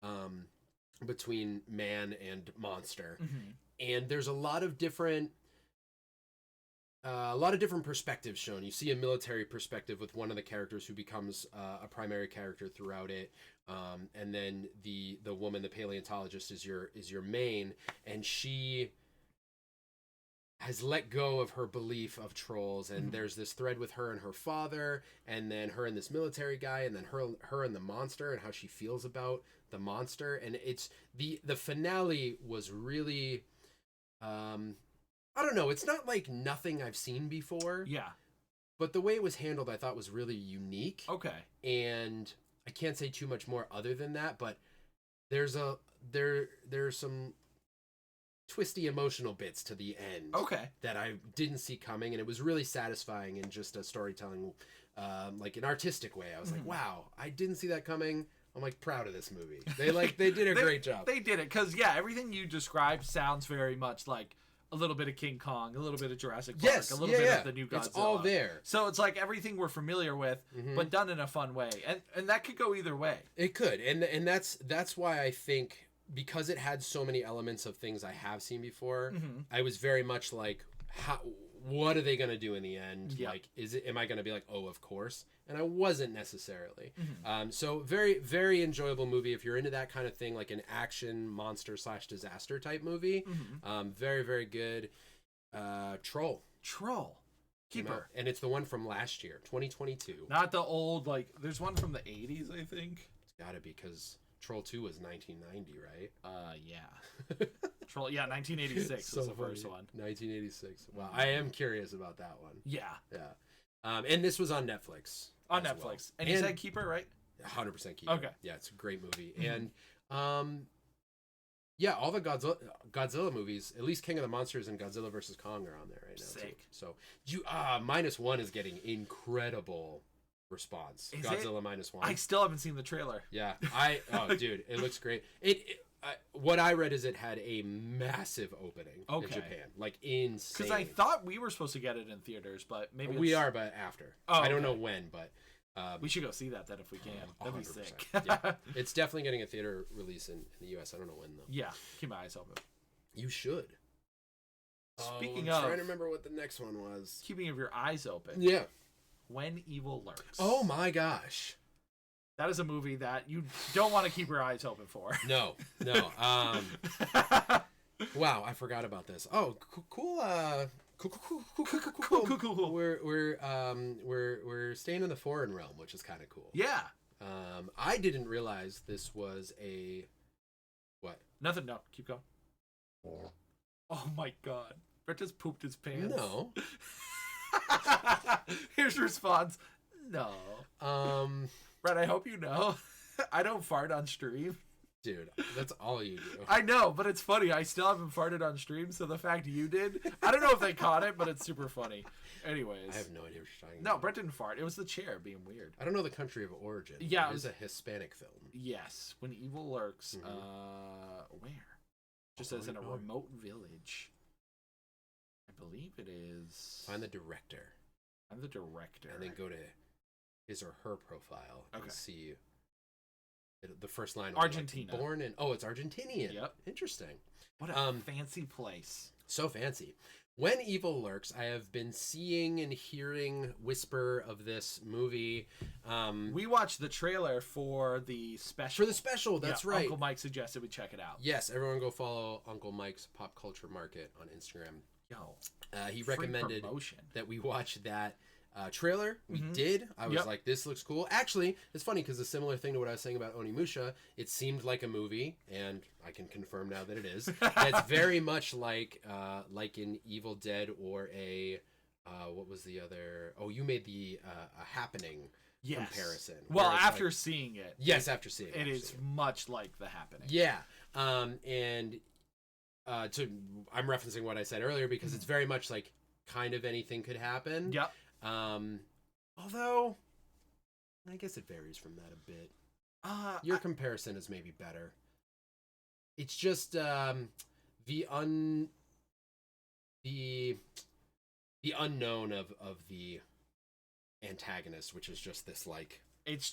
man and monster. And there's a lot of different perspectives shown. You see a military perspective with one of the characters who becomes a primary character throughout it, and then the woman, the paleontologist, is your main, and she has let go of her belief of trolls, and there's this thread with her and her father, and then her and this military guy, and then her and the monster, and how she feels about the monster. And it's the finale was really I don't know, it's not like nothing I've seen before. Yeah. But the way it was handled I thought was really unique. Okay. And I can't say too much more other than that, but there's some twisty emotional bits to the end. Okay. That I didn't see coming, and it was really satisfying in just a storytelling, like an artistic way. I was like, wow, I didn't see that coming. I'm like proud of this movie. They did a great job. They did it because everything you described sounds very much like a little bit of King Kong, a little bit of Jurassic Park, a little bit of the new Godzilla. It's all there. So it's like everything we're familiar with, but done in a fun way, and that could go either way. It could, and that's why I think, because it had so many elements of things I have seen before, I was very much like, what are they going to do in the end? Yeah. Like, am I going to be like, oh, of course? And I wasn't necessarily. So very, very enjoyable movie. If you're into that kind of thing, like an action monster / disaster type movie, very, very good. Troll. Keeper. And it's the one from last year, 2022. Not the old, like, there's one from the 80s, I think. It's got to be, because Troll 2 was 1990, right? Yeah. Troll, 1986 was the first one. 1986. Wow, I am curious about that one. Yeah. And this was on Netflix. On Netflix. Well. And you said Keeper, right? 100% Keeper. Okay. Yeah, it's a great movie. And all the Godzilla movies, at least King of the Monsters and Godzilla vs. Kong are on there right now. Sick. Too. So -1 is getting incredible response. Godzilla -1. I still haven't seen the trailer. Yeah. Dude, it looks great. what I read is it had a massive opening in Japan, like insane. Because I thought we were supposed to get it in theaters, but maybe we are, but after. Oh, I don't know when, but we should go see that then if we can. That'd be 100%. sick. Yeah. It's definitely getting a theater release in the US. I don't know when though. Yeah, keep my eyes open. You should. Speaking I'm of, trying to remember what the next one was. Keeping of your eyes open. Yeah. When Evil Lurks. Oh my gosh. That is a movie that you don't want to keep your eyes open for. No. Wow, I forgot about this. Oh, cool. Cool. We're staying in the foreign realm, which is kind of cool. Yeah. I didn't realize this was a what? Nothing. No, keep going. Oh my God, Brett just pooped his pants. No. Here's your response. No. Brett, I hope you know, I don't fart on stream. Dude, that's all you do. I know, but it's funny. I still haven't farted on stream, so the fact you did, I don't know if they caught it, but it's super funny. Anyways. I have no idea what you're talking No, about. Brett didn't fart. It was the chair being weird. I don't know the country of origin. Yeah. It is a Hispanic film. Yes. When Evil Lurks. Mm-hmm. Where? Just says in a remote village. I believe it is. Find the director. I'm the director. And then go to his or her profile and see the first line. Argentina. Like, born in. Oh, it's Argentinian. Yep. Interesting. What a fancy place. So fancy. When Evil Lurks, I have been seeing and hearing whisper of this movie. We watched the trailer for the special. For the special, that's right. Uncle Mike suggested we check it out. Yes, everyone go follow Uncle Mike's Pop Culture Market on Instagram. Yo, he recommended promotion. that we watch that trailer. We did. I was like, this looks cool. Actually, it's funny because a similar thing to what I was saying about Onimusha, it seemed like a movie, and I can confirm now that it is. It's very much like in Evil Dead or a what was the other? Oh, you made the a Happening comparison. Well, after seeing it. Yes, after seeing it. It is much like The Happening. Yeah. And I'm referencing what I said earlier because it's very much like kind of anything could happen. Yep. Although I guess it varies from that a bit. Your comparison is maybe better. It's just the unknown of the antagonist, which is just this like it's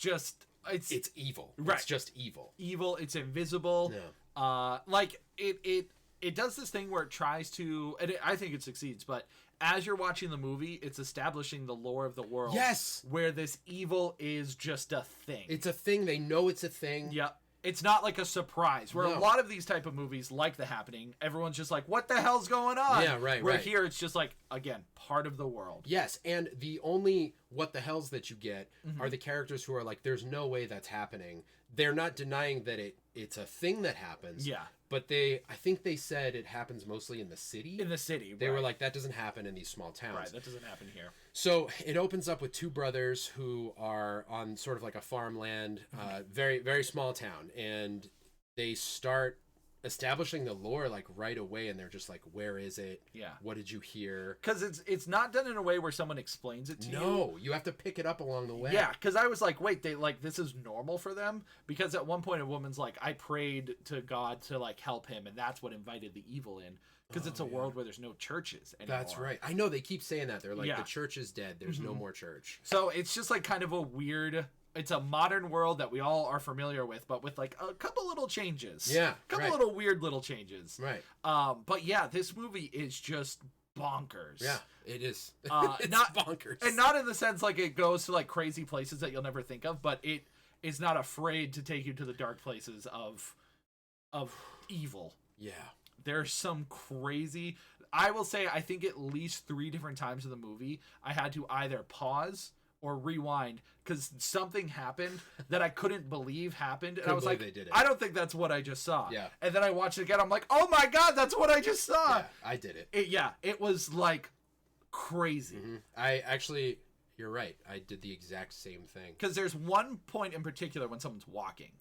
evil. Right. It's just evil. Evil, it's invisible. Yeah. Like it does this thing where it tries to, and I think it succeeds, but as you're watching the movie, it's establishing the lore of the world. Yes. Where this evil is just a thing. It's a thing. They know it's a thing. Yep. It's not like a surprise. Where a lot of these type of movies, like The Happening, everyone's just like, what the hell's going on? Yeah, right, Where here, it's just like, again, part of the world. Yes, and the only what the hells that you get are the characters who are like, there's no way that's happening. They're not denying that it's a thing that happens. Yeah. But I think they said it happens mostly in the city. In the city, They were like, that doesn't happen in these small towns. Right, that doesn't happen here. So it opens up with two brothers who are on sort of like a farmland, very, very small town. And they start establishing the lore like right away, and they're just like, where is it? Yeah. What did you hear? Because it's not done in a way where someone explains it to you. No, you have to pick it up along the way. Yeah, because I was like, wait, they like this is normal for them? Because at one point a woman's like, I prayed to God to like help him, and that's what invited the evil in. Because it's a world where there's no churches anymore. That's right. I know they keep saying that. They're like, Yeah. the church is dead. There's no more church. So it's just like kind of a weird. It's a modern world that we all are familiar with, but with like a couple little changes. Yeah, a couple little weird little changes. Right. But yeah, this movie is just bonkers. Yeah, it is. It's not bonkers. And not in the sense like it goes to like crazy places that you'll never think of, but it is not afraid to take you to the dark places of evil. Yeah. There's some crazy. I will say, I think at least 3 different times in the movie, I had to either pause or rewind because something happened that I couldn't believe happened. And I was like, they did it. I don't think that's what I just saw. Yeah. And then I watched it again. I'm like, oh my God, that's what I just saw. Yeah, I did it. It was like crazy. You're right. I did the exact same thing. Because there's one point in particular when someone's walking,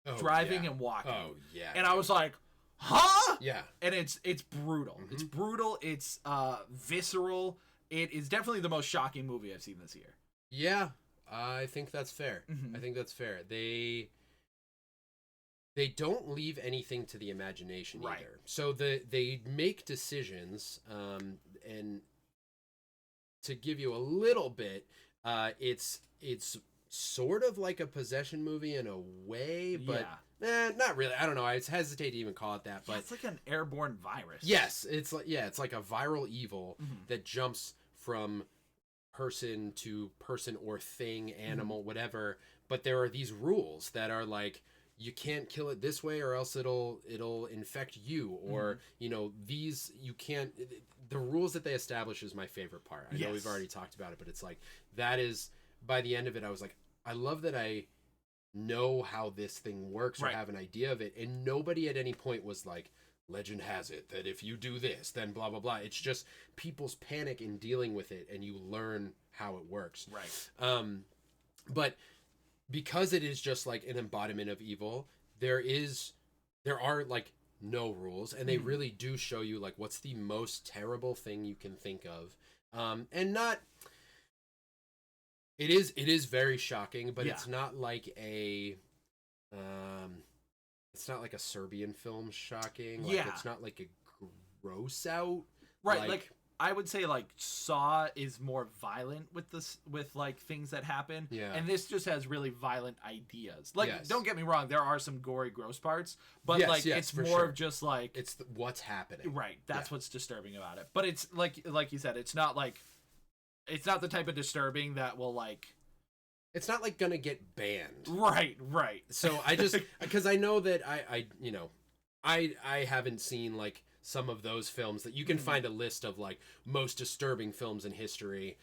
Oh, driving yeah. and walking. Oh, yeah. And I was like, huh? Yeah. And it's brutal. It's brutal. It's visceral. It is definitely the most shocking movie I've seen this year. Yeah, I think that's fair. I think that's fair. They they don't leave anything to the imagination Right. either. So they make decisions, and to give you a little bit, it's sort of like a possession movie in a way, but not really. I don't know. I hesitate to even call it that, but it's like an airborne virus. Yes, it's like a viral evil that jumps from person to person or thing, animal, whatever. But there are these rules that are like, you can't kill it this way or else it'll infect you, or these, you can't. The rules that they establish is my favorite part. I know we've already talked about it, but it's like, that is, by the end of it, I was like, I love that I know how this thing works or have an idea of it, and nobody at any point was like, legend has it that if you do this, then blah blah blah. It's just people's panic in dealing with it, and you learn how it works. Right. But because it is just like an embodiment of evil, there are like no rules, and they really do show you like what's the most terrible thing you can think of, and not. It is very shocking, but it's not like a. It's not like a Serbian film shocking. Like, it's not like a gross out. Right, like I would say like Saw is more violent with this, with like things that happen. Yeah. And this just has really violent ideas. Like, don't get me wrong, there are some gory, gross parts, but it's more of just like, it's what's happening. Right. That's what's disturbing about it. But it's like you said, it's not the type of disturbing that will like. It's not like gonna get banned. Right. So I just, because I know that I haven't seen like some of those films that you can find a list of like most disturbing films in history.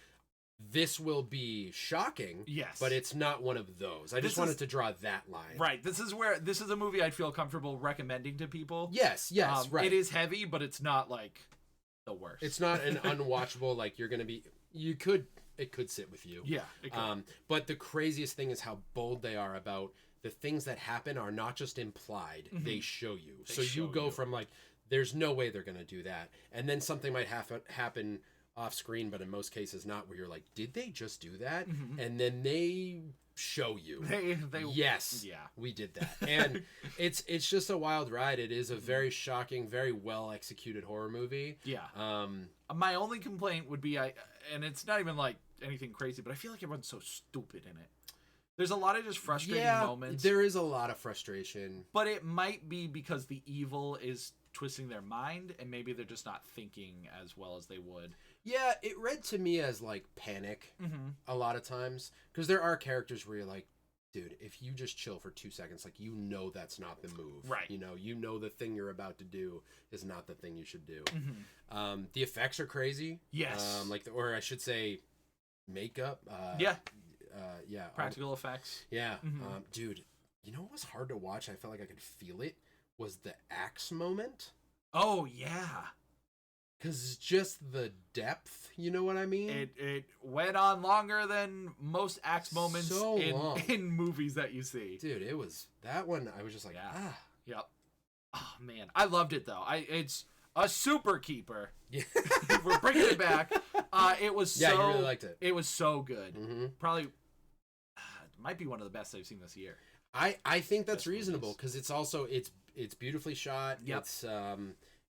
This will be shocking, but it's not one of those. I just wanted to draw that line. Right. This is a movie I'd feel comfortable recommending to people. Yes, right. It is heavy, but it's not like the worst. It's not an unwatchable, like it could sit with you. Yeah. It could. But the craziest thing is how bold they are about the things that happen are not just implied, they show you. So you go from like, there's no way they're going to do that. And then something might happen off screen, but in most cases not, where you're like, did they just do that? And then they show you. Yes, we did that. And it's just a wild ride. It is a very shocking, very well executed horror movie. Yeah. My only complaint would be, and it's not even like anything crazy, but I feel like everyone's so stupid in it. There's a lot of just frustrating moments. There is a lot of frustration. But it might be because the evil is twisting their mind, and maybe they're just not thinking as well as they would. Yeah, it read to me as like panic a lot of times, because there are characters where you're like, dude, if you just chill for 2 seconds, like, that's not the move. Right. The thing you're about to do is not the thing you should do. The effects are crazy. Yes. Or I should say, makeup. Practical effects. Yeah. Dude, you know what was hard to watch? I felt like I could feel it. Was the axe moment. Oh yeah. Because just the depth, you know what I mean? It went on longer than most axe moments in movies that you see. Dude, it was that one. I was just like, Yep. Oh man, I loved it though. It's a super keeper. Yeah. We're bringing it back. It was you really liked it. It was so good. Probably might be one of the best I've seen this year. I think that's reasonable, because it's also it's beautifully shot. Yep.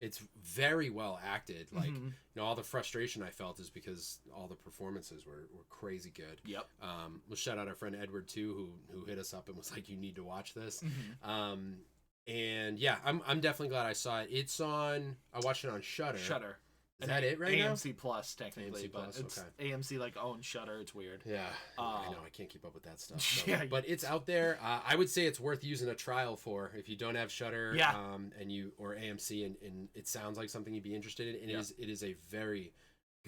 It's very well acted. Like, all the frustration I felt is because all the performances were crazy good. Yep. We'll shout out our friend Edward too, who hit us up and was like, you need to watch this. And yeah, I'm definitely glad I saw it. It's on. I watched it on Shudder. Is that it right now? AMC Plus, technically, but it's AMC like owns Shudder. It's weird. Yeah, I know. I can't keep up with that stuff. So. Yeah, but it's out there. I would say it's worth using a trial for if you don't have Shudder. And you or AMC, and it sounds like something you'd be interested in. And it is a very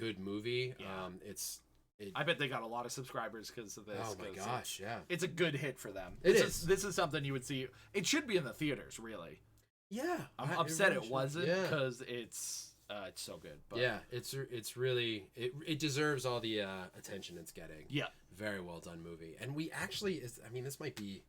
good movie. Yeah. I bet they got a lot of subscribers because of this. Oh my gosh, yeah. It's a good hit for them. This is something you would see. It should be in the theaters, really. Yeah, I'm upset it wasn't, because it's so good. But. Yeah, it's really it deserves all the attention it's getting. Yeah, very well done movie. And we actually this might be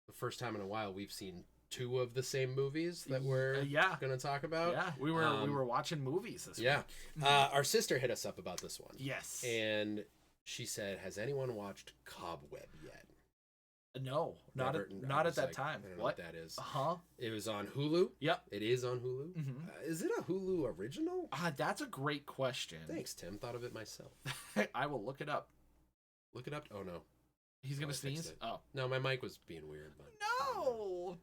the first time in a while we've seen two of the same movies that we're going to talk about. Yeah, we were watching movies this week. Our sister hit us up about this one. Yes, and she said, "Has anyone watched Cobweb yet?" No, not Never- not I at was that like, time. I don't know What? what that is. Uh-huh. It was on Hulu. Yep. It is on Hulu. Mm-hmm. Is it a Hulu original? That's a great question. Thanks, Tim. Thought of it myself. I will look it up. Look it up. Oh no. He's gonna I fixed sneeze. it. Oh No, my mic was being weird. But no.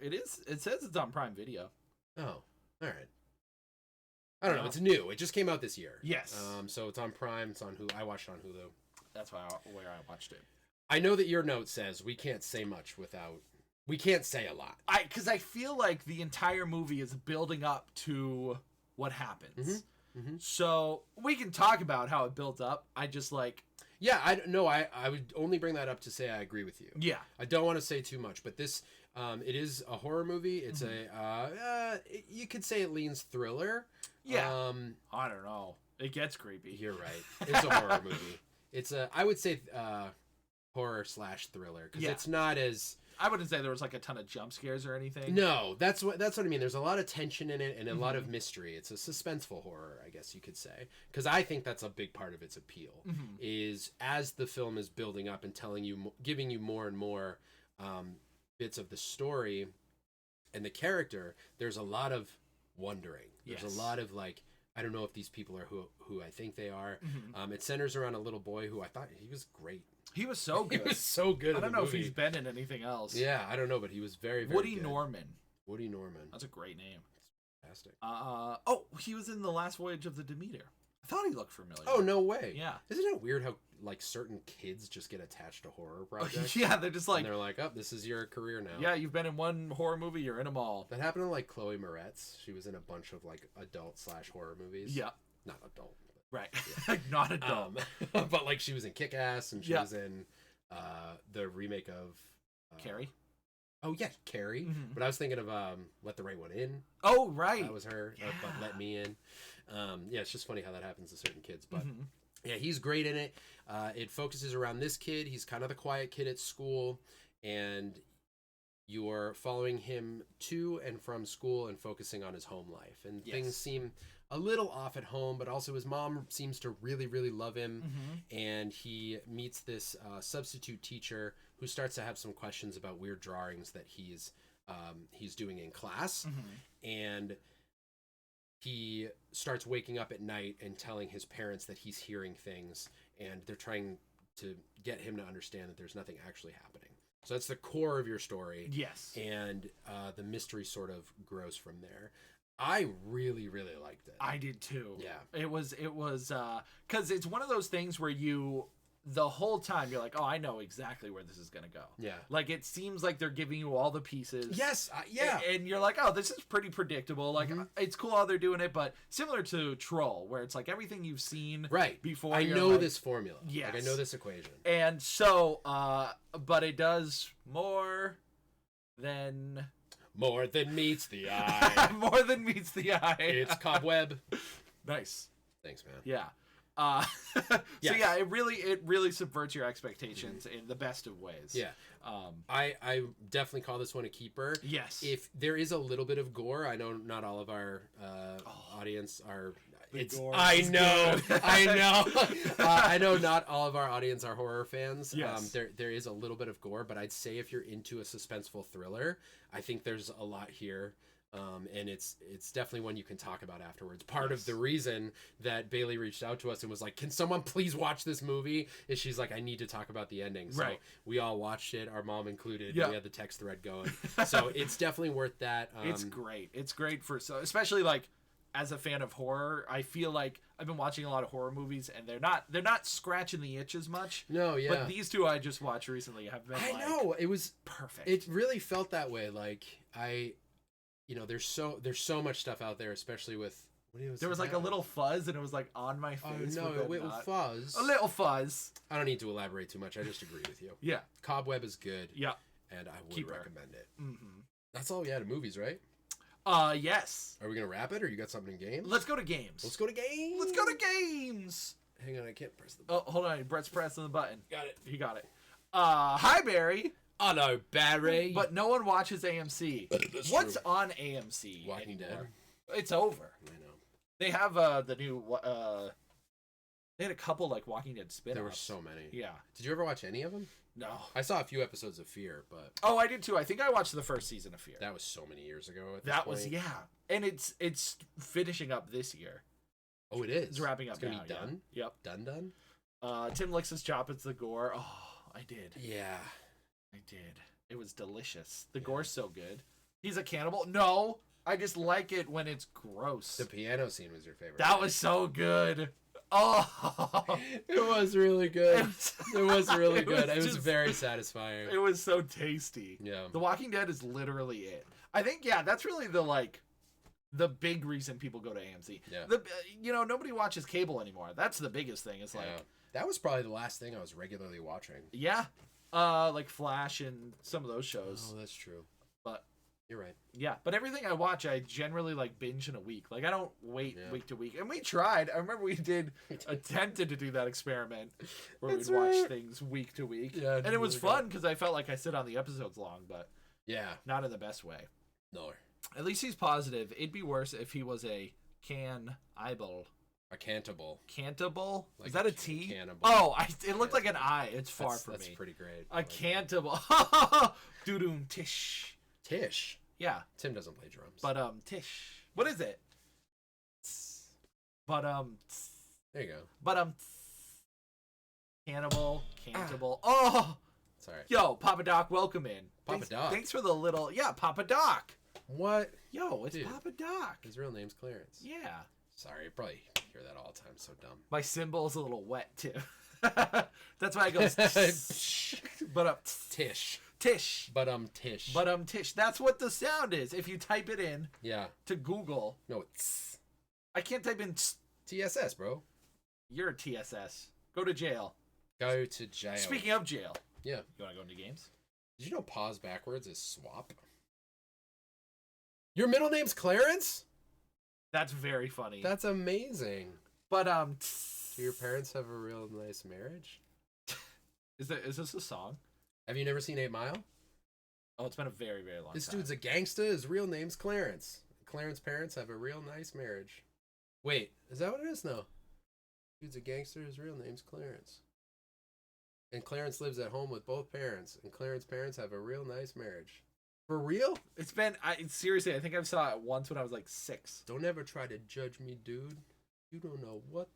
It is. It says it's on Prime Video. Oh, all right. I don't know. Yeah. It's new. It just came out this year. Yes. So it's on Prime. It's on Hulu. I watched it on Hulu. That's where I watched it. I know that your note says we can't say much without. We can't say a lot. Because I feel like the entire movie is building up to what happens. Mm-hmm. So we can talk about how it built up. I just like. Yeah, I would only bring that up to say I agree with you. Yeah. I don't want to say too much, but this, it is a horror movie. It's you could say it leans thriller. Yeah. I don't know. It gets creepy. You're right. It's a horror movie. It's I would say horror / thriller because it's not as. I wouldn't say there was like a ton of jump scares or anything. No, that's what I mean. There's a lot of tension in it and a lot of mystery. It's a suspenseful horror, I guess you could say, because I think that's a big part of its appeal. Is as the film is building up and telling you, giving you more and more bits of the story and the character. There's a lot of wondering. There's a lot of like, I don't know if these people are who I think they are. It centers around a little boy who I thought he was great. He was so good. He was so good. I don't know if he's been in anything else. Yeah, I don't know, but he was very, very Woody good. Norman. Woody Norman. That's a great name. Fantastic. He was in The Last Voyage of the Demeter. I thought he looked familiar. Oh, no way. Yeah. Isn't it weird how like certain kids just get attached to horror projects? Yeah, they're just like, and they're like, oh, this is your career now. Yeah, you've been in one horror movie, you're in them all. That happened to like Chloe Moretz. She was in a bunch of like adult / horror movies. Yeah. Not adult. Right. Yeah. Not adult. But like she was in Kick-Ass and she was in the remake of Carrie. Oh yeah, Carrie. But I was thinking of Let the Right One In. Oh right, that was her. Yeah. But Let Me In. Yeah, it's just funny how that happens to certain kids. But yeah, he's great in it. It focuses around this kid. He's kind of the quiet kid at school, and you're following him to and from school and focusing on his home life. And things seem a little off at home, but also his mom seems to really, really love him. And he meets this substitute teacher who starts to have some questions about weird drawings that he's doing in class. And he starts waking up at night and telling his parents that he's hearing things, and they're trying to get him to understand that there's nothing actually happening. So that's the core of your story. Yes. And the mystery sort of grows from there. I really, really liked it. I did too. Yeah. It was because it's one of those things where the whole time you're like, oh, I know exactly where this is gonna go. Yeah. Like it seems like they're giving you all the pieces. Yes. Yeah. And you're like, oh, this is pretty predictable. Like it's cool how they're doing it, but similar to Troll, where it's like everything you've seen before. I know like, this formula. Yes. Like I know this equation. And so, but it does more than meets the eye. More than meets the eye. It's Cobweb. Nice. Thanks, man. Yeah. So yeah, it really subverts your expectations in the best of ways. Yeah. I definitely call this one a keeper. Yes. If there is a little bit of gore, I know not all of our audience are. I know. I know not all of our audience are horror fans. Yes. There is a little bit of gore, but I'd say if you're into a suspenseful thriller, I think there's a lot here. And it's definitely one you can talk about afterwards. Part of the reason that Bailey reached out to us and was like, can someone please watch this movie? Is she's like, I need to talk about the ending. So we all watched it, our mom included. We had the text thread going. So it's definitely worth that. It's great. It's great especially like as a fan of horror. I feel like I've been watching a lot of horror movies and they're not scratching the itch as much. No, yeah. But these two I just watched recently have been I know. It was perfect. It really felt that way. Like there's so much stuff out there, especially with there was like a little fuzz and it was like on my face. Oh no, a little fuzz. A little fuzz. I don't need to elaborate too much. I just agree with you. Yeah. Cobweb is good. Yeah. And I would recommend it. Mm-hmm. That's all we had of movies, right? Yes. Are we gonna wrap it, or you got something in games? Let's go to games. Let's go to games. Let's go to games. Hang on, I can't press the button. Oh, hold on. Brett's pressing the button. Got it. He got it. Hi, Barry. Hello, Barry. But no one watches AMC. What's true. on AMC? Walking anymore? Dead. It's over. I know. They have the new. They had a couple like Walking Dead spin-offs. There were so many. Yeah. Did you ever watch any of them? No. I saw a few episodes of Fear, but Oh, I did too. I think I watched the first season of Fear. that was so many years ago. At this That was point. yeah, and it's finishing up this year. Oh, it is. It's wrapping up. It's gonna now, be done. Yeah. Yep. Done. Tim licks his choppets the gore. Oh, I did. Yeah. I did. It was delicious. The gore's so good. He's a cannibal? No, I just like it when it's gross. The piano scene was your favorite. That was so good. Oh, it was really good. It was really good. It was just very satisfying. It was so tasty. Yeah. The Walking Dead is literally it. I think that's really the big reason people go to AMC. Yeah. Nobody watches cable anymore. That's the biggest thing. It's like that was probably the last thing I was regularly watching. Yeah. Like Flash and some of those shows. Oh, that's true. But you're right. Yeah, but everything I watch, I generally binge in a week. Like I don't wait week to week. And we tried. I remember we attempted to do that experiment where we'd watch things week to week. Yeah, and it was fun because I felt like I sit on the episodes long, but not in the best way. No. At least he's positive. It'd be worse if he was a can-ibal. A cantable. Cantable? Like is that a T? Cannibal. Oh, it looked like an I. It's far from me. That's pretty great. A cantable. Doo-doom tish. Tish? Yeah. Tim doesn't play drums. But tish. What is it? But there you go. But cannibal, cantable. Oh! Sorry. Yo, Papa Doc, welcome in. Papa Doc? Thanks for the little... Yeah, Papa Doc. What? Yo, it's Dude, Papa Doc. His real name's Clarence. Yeah. Sorry, you probably hear that all the time. So dumb. My cymbal's a little wet, too. That's why it goes... but Tish. Tish. But tish. But tish. That's what the sound is. If you type it in to Google... No, it's... I can't type in... TSS, bro. You're a TSS. Go to jail. Go to jail. Speaking of jail. Yeah. You want to go into games? Did you know pause backwards is swap? Your middle name's Clarence? That's very funny. That's amazing. But do your parents have a real nice marriage? Is this a song? Have you never seen 8 Mile? Oh, it's been a very, very long time. This dude's a gangsta. His real name's Clarence. Clarence's parents have a real nice marriage. Wait, is that what it is? No. Dude's a gangster. His real name's Clarence. And Clarence lives at home with both parents. And Clarence's parents have a real nice marriage. For real? It's been... seriously, I think I saw it once when I was 6. Don't ever try to judge me, dude. You don't know what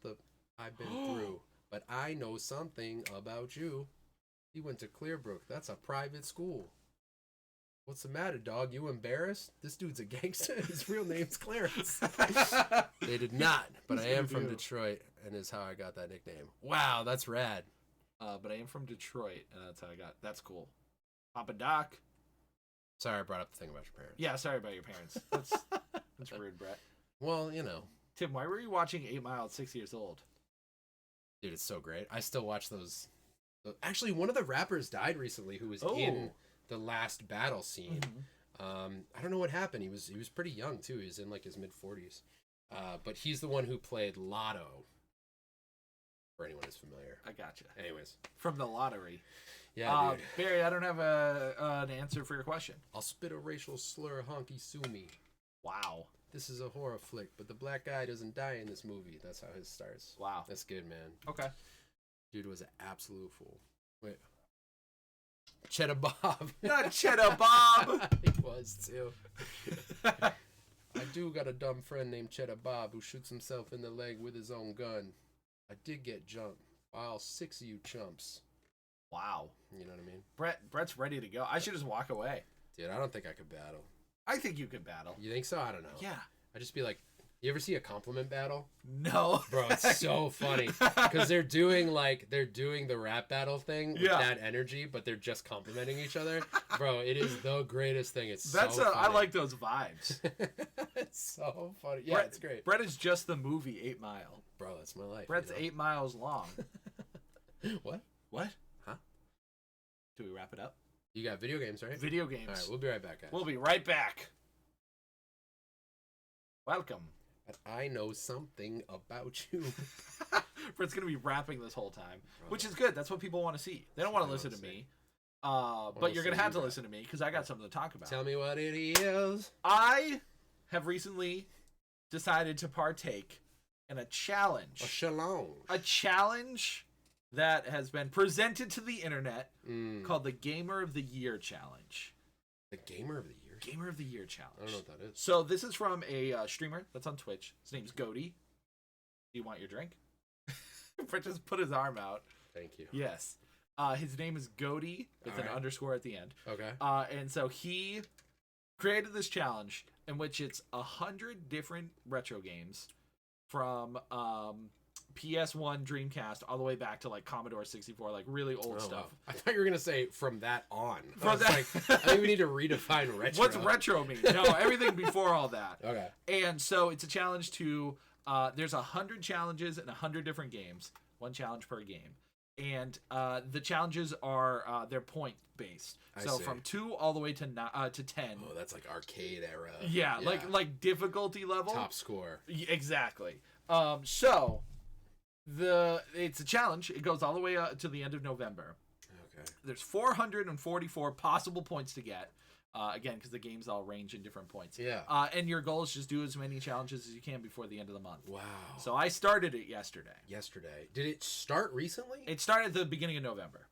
I've been through. But I know something about you. He went to Clearbrook. That's a private school. What's the matter, dog? You embarrassed? This dude's a gangster. His real name's Clarence. They did not, but I am from Detroit, and is how I got that nickname. Wow, that's rad. But I am from Detroit, and that's how I got... That's cool. Papa Doc. Sorry I brought up the thing about your parents. Yeah, sorry about your parents. That's rude, Brett. Well, you know. Tim, why were you watching 8 Mile at 6 years old? Dude, it's so great. I still watch those. Actually, one of the rappers died recently who was in the last battle scene. Mm-hmm. I don't know what happened. He was pretty young, too. He was in, his mid-40s. But he's the one who played Lotto. For anyone who's familiar. I gotcha. Anyways. From the lottery. Yeah, dude. Barry, I don't have an answer for your question. I'll spit a racial slur, honky sue me. Wow. This is a horror flick, but the black guy doesn't die in this movie. That's how his starts. Wow. That's good, man. Okay. Dude was an absolute fool. Wait. Cheddar Bob. Not Cheddar Bob. He was, too. I do got a dumb friend named Cheddar Bob who shoots himself in the leg with his own gun. I did get jumped. Wow, 6 of you chumps. Wow. You know what I mean? Brett's ready to go. I should just walk away. Dude, I don't think I could battle. I think you could battle. You think so? I don't know. Yeah. I'd just be like, you ever see a compliment battle? No. Bro, it's so funny. Because they're doing the rap battle thing with that energy, but they're just complimenting each other. Bro, it is the greatest thing. It's so funny. I like those vibes. It's so funny. Yeah, it's great. Brett is just the movie 8 Mile. Bro, that's my life. Brett's 8 miles long. What? What? Huh? Do we wrap it up? You got video games, right? Video games. All right, we'll be right back, guys. We'll be right back. Welcome. But I know something about you. Brett's going to be rapping this whole time, which is good. That's what people want to see. They don't want to listen to me. But you're going to have to listen to me because I got something to talk about. Tell me what it is. I have recently decided to partake in a challenge. A challenge. A challenge that has been presented to the internet called the Gamer of the Year Challenge. The Gamer of the Year? Gamer of the Year Challenge. I don't know what that is. So this is from a streamer that's on Twitch. His name's Goaty. Do you want your drink? Brett just put his arm out. Thank you. Yes. His name is Goaty with an underscore at the end. Okay. And so he created this challenge in which it's 100 different retro games from PS1, Dreamcast, all the way back to like Commodore 64, like really old stuff. Wow. I thought you were gonna say from that on. From that, like, I think we need to redefine retro. What's retro mean? No, everything before all that. Okay. And so it's a challenge to. There's 100 challenges and 100 different games. One challenge per game, and the challenges are they're point based. So from 2 all the way to 10. Oh, that's like arcade era. Yeah, like difficulty level. Top score. Exactly. So it's a challenge. It goes all the way to the end of November. Okay. There's 444 possible points to get. Again, because the games all range in different points. Yeah. And your goal is just do as many challenges as you can before the end of the month. Wow. So I started it yesterday. Did it start recently? It started at the beginning of November.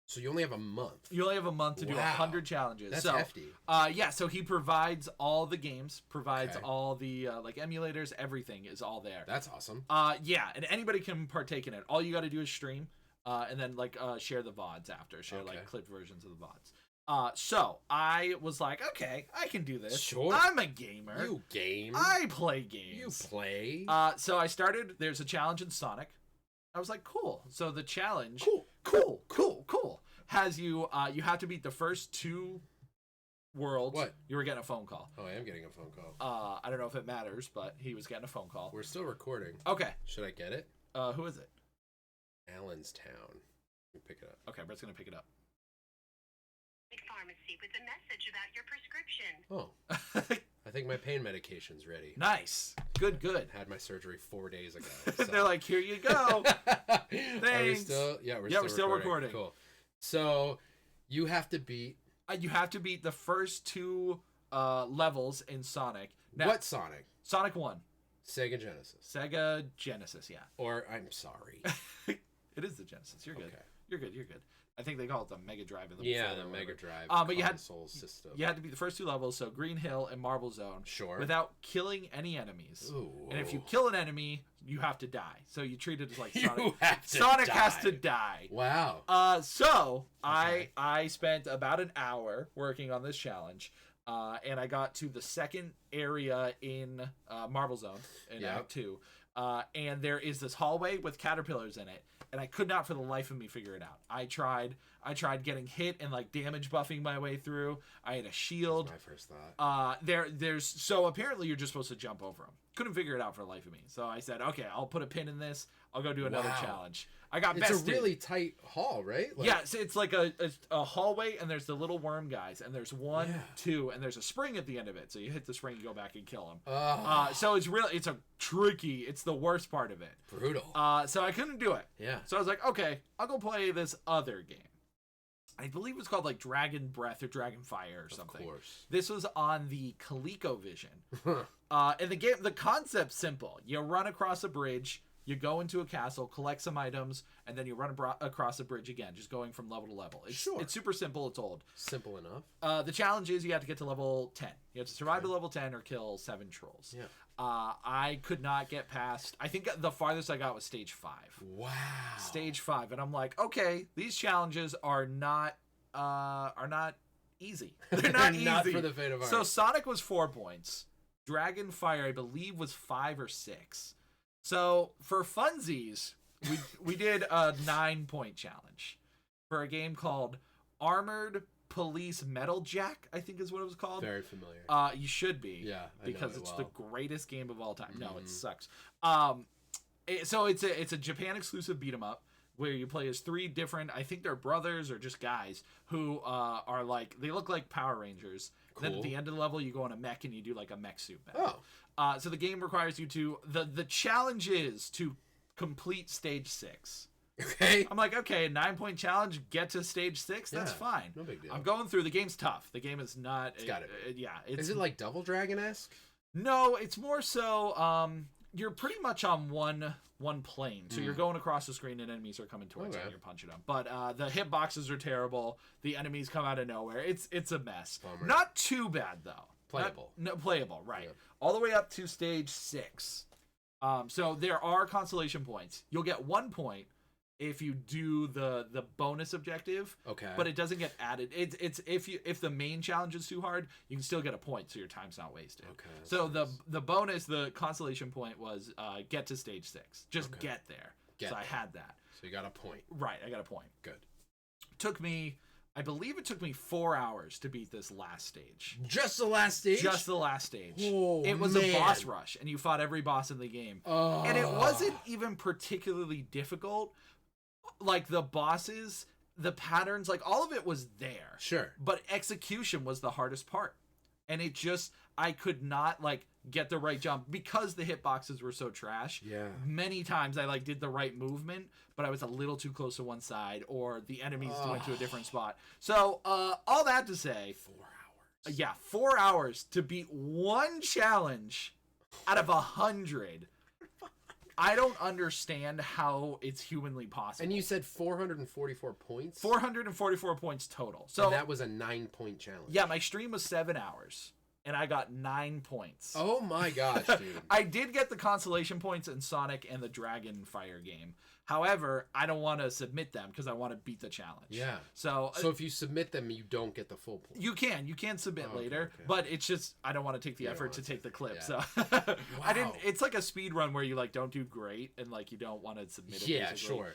So you only have a month. You only have a month to do 100 challenges. That's so, hefty. Yeah, so he provides all the games, provides all the like emulators, everything is all there. That's awesome. Yeah, and anybody can partake in it. All you got to do is stream, and then like share the VODs after, like clipped versions of the VODs. So I was like, okay, I can do this. Sure. I'm a gamer. You game. I play games. You play. So I started. There's a challenge in Sonic. I was like, cool. So the challenge, cool. Has you, you have to beat the first 2 worlds. What? You were getting a phone call. Oh, I am getting a phone call. I don't know if it matters, but he was getting a phone call. We're still recording. Okay. Should I get it? Who is it? Allenstown. Let me pick it up. Okay, Brett's gonna pick it up. Pharmacy with a message about your prescription. Oh. I think my pain medication's ready. Nice. Good. Had my surgery 4 days ago. So. They're like, here you go. Thanks. We're still recording. Cool. So you have to beat. You have to beat the first 2 levels in Sonic. Now, what Sonic? Sonic 1. Sega Genesis. Sega Genesis, yeah. Or I'm sorry. It is the Genesis. You're good. Okay. You're good. I think they call it the Mega Drive. The Mega Drive. But you had system. You had to beat the first 2 levels, so Green Hill and Marble Zone. Sure. Without killing any enemies. Ooh. And if you kill an enemy, you have to die. So you treat it as like Sonic has to die. Wow. I spent about an hour working on this challenge. And I got to the second area in Marble Zone in Act 2. And there is this hallway with caterpillars in it. And I could not for the life of me figure it out. I tried getting hit and like damage buffing my way through. I had a shield. That's my first thought. So apparently you're just supposed to jump over them. Couldn't figure it out for the life of me. So I said, okay, I'll put a pin in this. I'll go do another challenge. I got bested. It's a really tight hall, right? Yeah, so it's like a hallway, and there's the little worm guys, and there's 1, 2, and there's a spring at the end of it. So you hit the spring, you go back and kill them. So it's the worst part of it. Brutal. So I couldn't do it. Yeah. So I was like, okay, I'll go play this other game. I believe it was called like Dragon Breath or Dragon Fire or something. Of course. This was on the ColecoVision. And the concept's simple. You run across a bridge, you go into a castle, collect some items, and then you run across a bridge again, just going from level to level. It's super simple. It's old. Simple enough. The challenge is you have to get to level 10. You have to survive to level 10 or kill 7 trolls. Yeah. I could not get past. I think the farthest I got was stage 5. Wow. Stage 5, and I'm like, okay, these challenges are not easy. They're not easy. Not for the faint of heart. So Sonic was 4 points. Dragon Fire, I believe, was 5 or 6. So for funsies, we did a 9-point challenge for a game called Armored Police Metal Jack, I think is what it was called. Very familiar. You should be. Yeah, because it's the greatest game of all time. No, it sucks. So it's a Japan exclusive beat 'em up where you play as 3 different, I think they're brothers or just guys who are like, they look like Power Rangers. Cool. Then at the end of the level, you go in a mech and you do like a mech suit battle. Oh. So the game requires you to, the challenge is to complete stage 6. Okay. I'm like, okay, 9-point challenge, get to stage 6, that's fine. No big deal. I'm going through, the game's tough. The game is not, it's gotta be. Yeah. Is it like Double Dragon-esque? No, it's more so, you're pretty much on one plane. So you're going across the screen and enemies are coming towards you and you're punching them. But the hitboxes are terrible. The enemies come out of nowhere. It's a mess. Bummer. Not too bad though. Playable. Playable, right. Yeah. All the way up to stage 6. So there are consolation points. You'll get 1 point if you do the bonus objective. Okay. But it doesn't get added. It's if the main challenge is too hard, you can still get a point, so your time's not wasted. Okay. So the bonus, the consolation point was get to stage 6. Just get there. I had that. So you got a point. Right, I got a point. Good. I believe it took me 4 hours to beat this last stage. Just the last stage? Just the last stage. Oh, it was a boss rush, and you fought every boss in the game. Oh. And it wasn't even particularly difficult. Like, the bosses, the patterns, like, all of it was there. Sure. But execution was the hardest part. And it just, I could not, like, get the right jump because the hitboxes were so trash. Yeah. Many times I, like, did the right movement, but I was a little too close to one side, or the enemies went to a different spot. So, all that to say... 4 hours. Yeah, 4 hours to beat one challenge out of 100. I don't understand how it's humanly possible. And you said 444 points? 444 points total. So and that was a 9-point challenge. Yeah, my stream was 7 hours, and I got 9 points. Oh my gosh, dude. I did get the consolation points in Sonic and the Dragon Fire game. However, I don't want to submit them because I want to beat the challenge. Yeah. So if you submit them, you don't get the full point. You can submit later, but it's just I don't want to take the effort to take the clip. Yeah. So I didn't. It's like a speed run where you like don't do great and like you don't want to submit it. Yeah, basically. sure.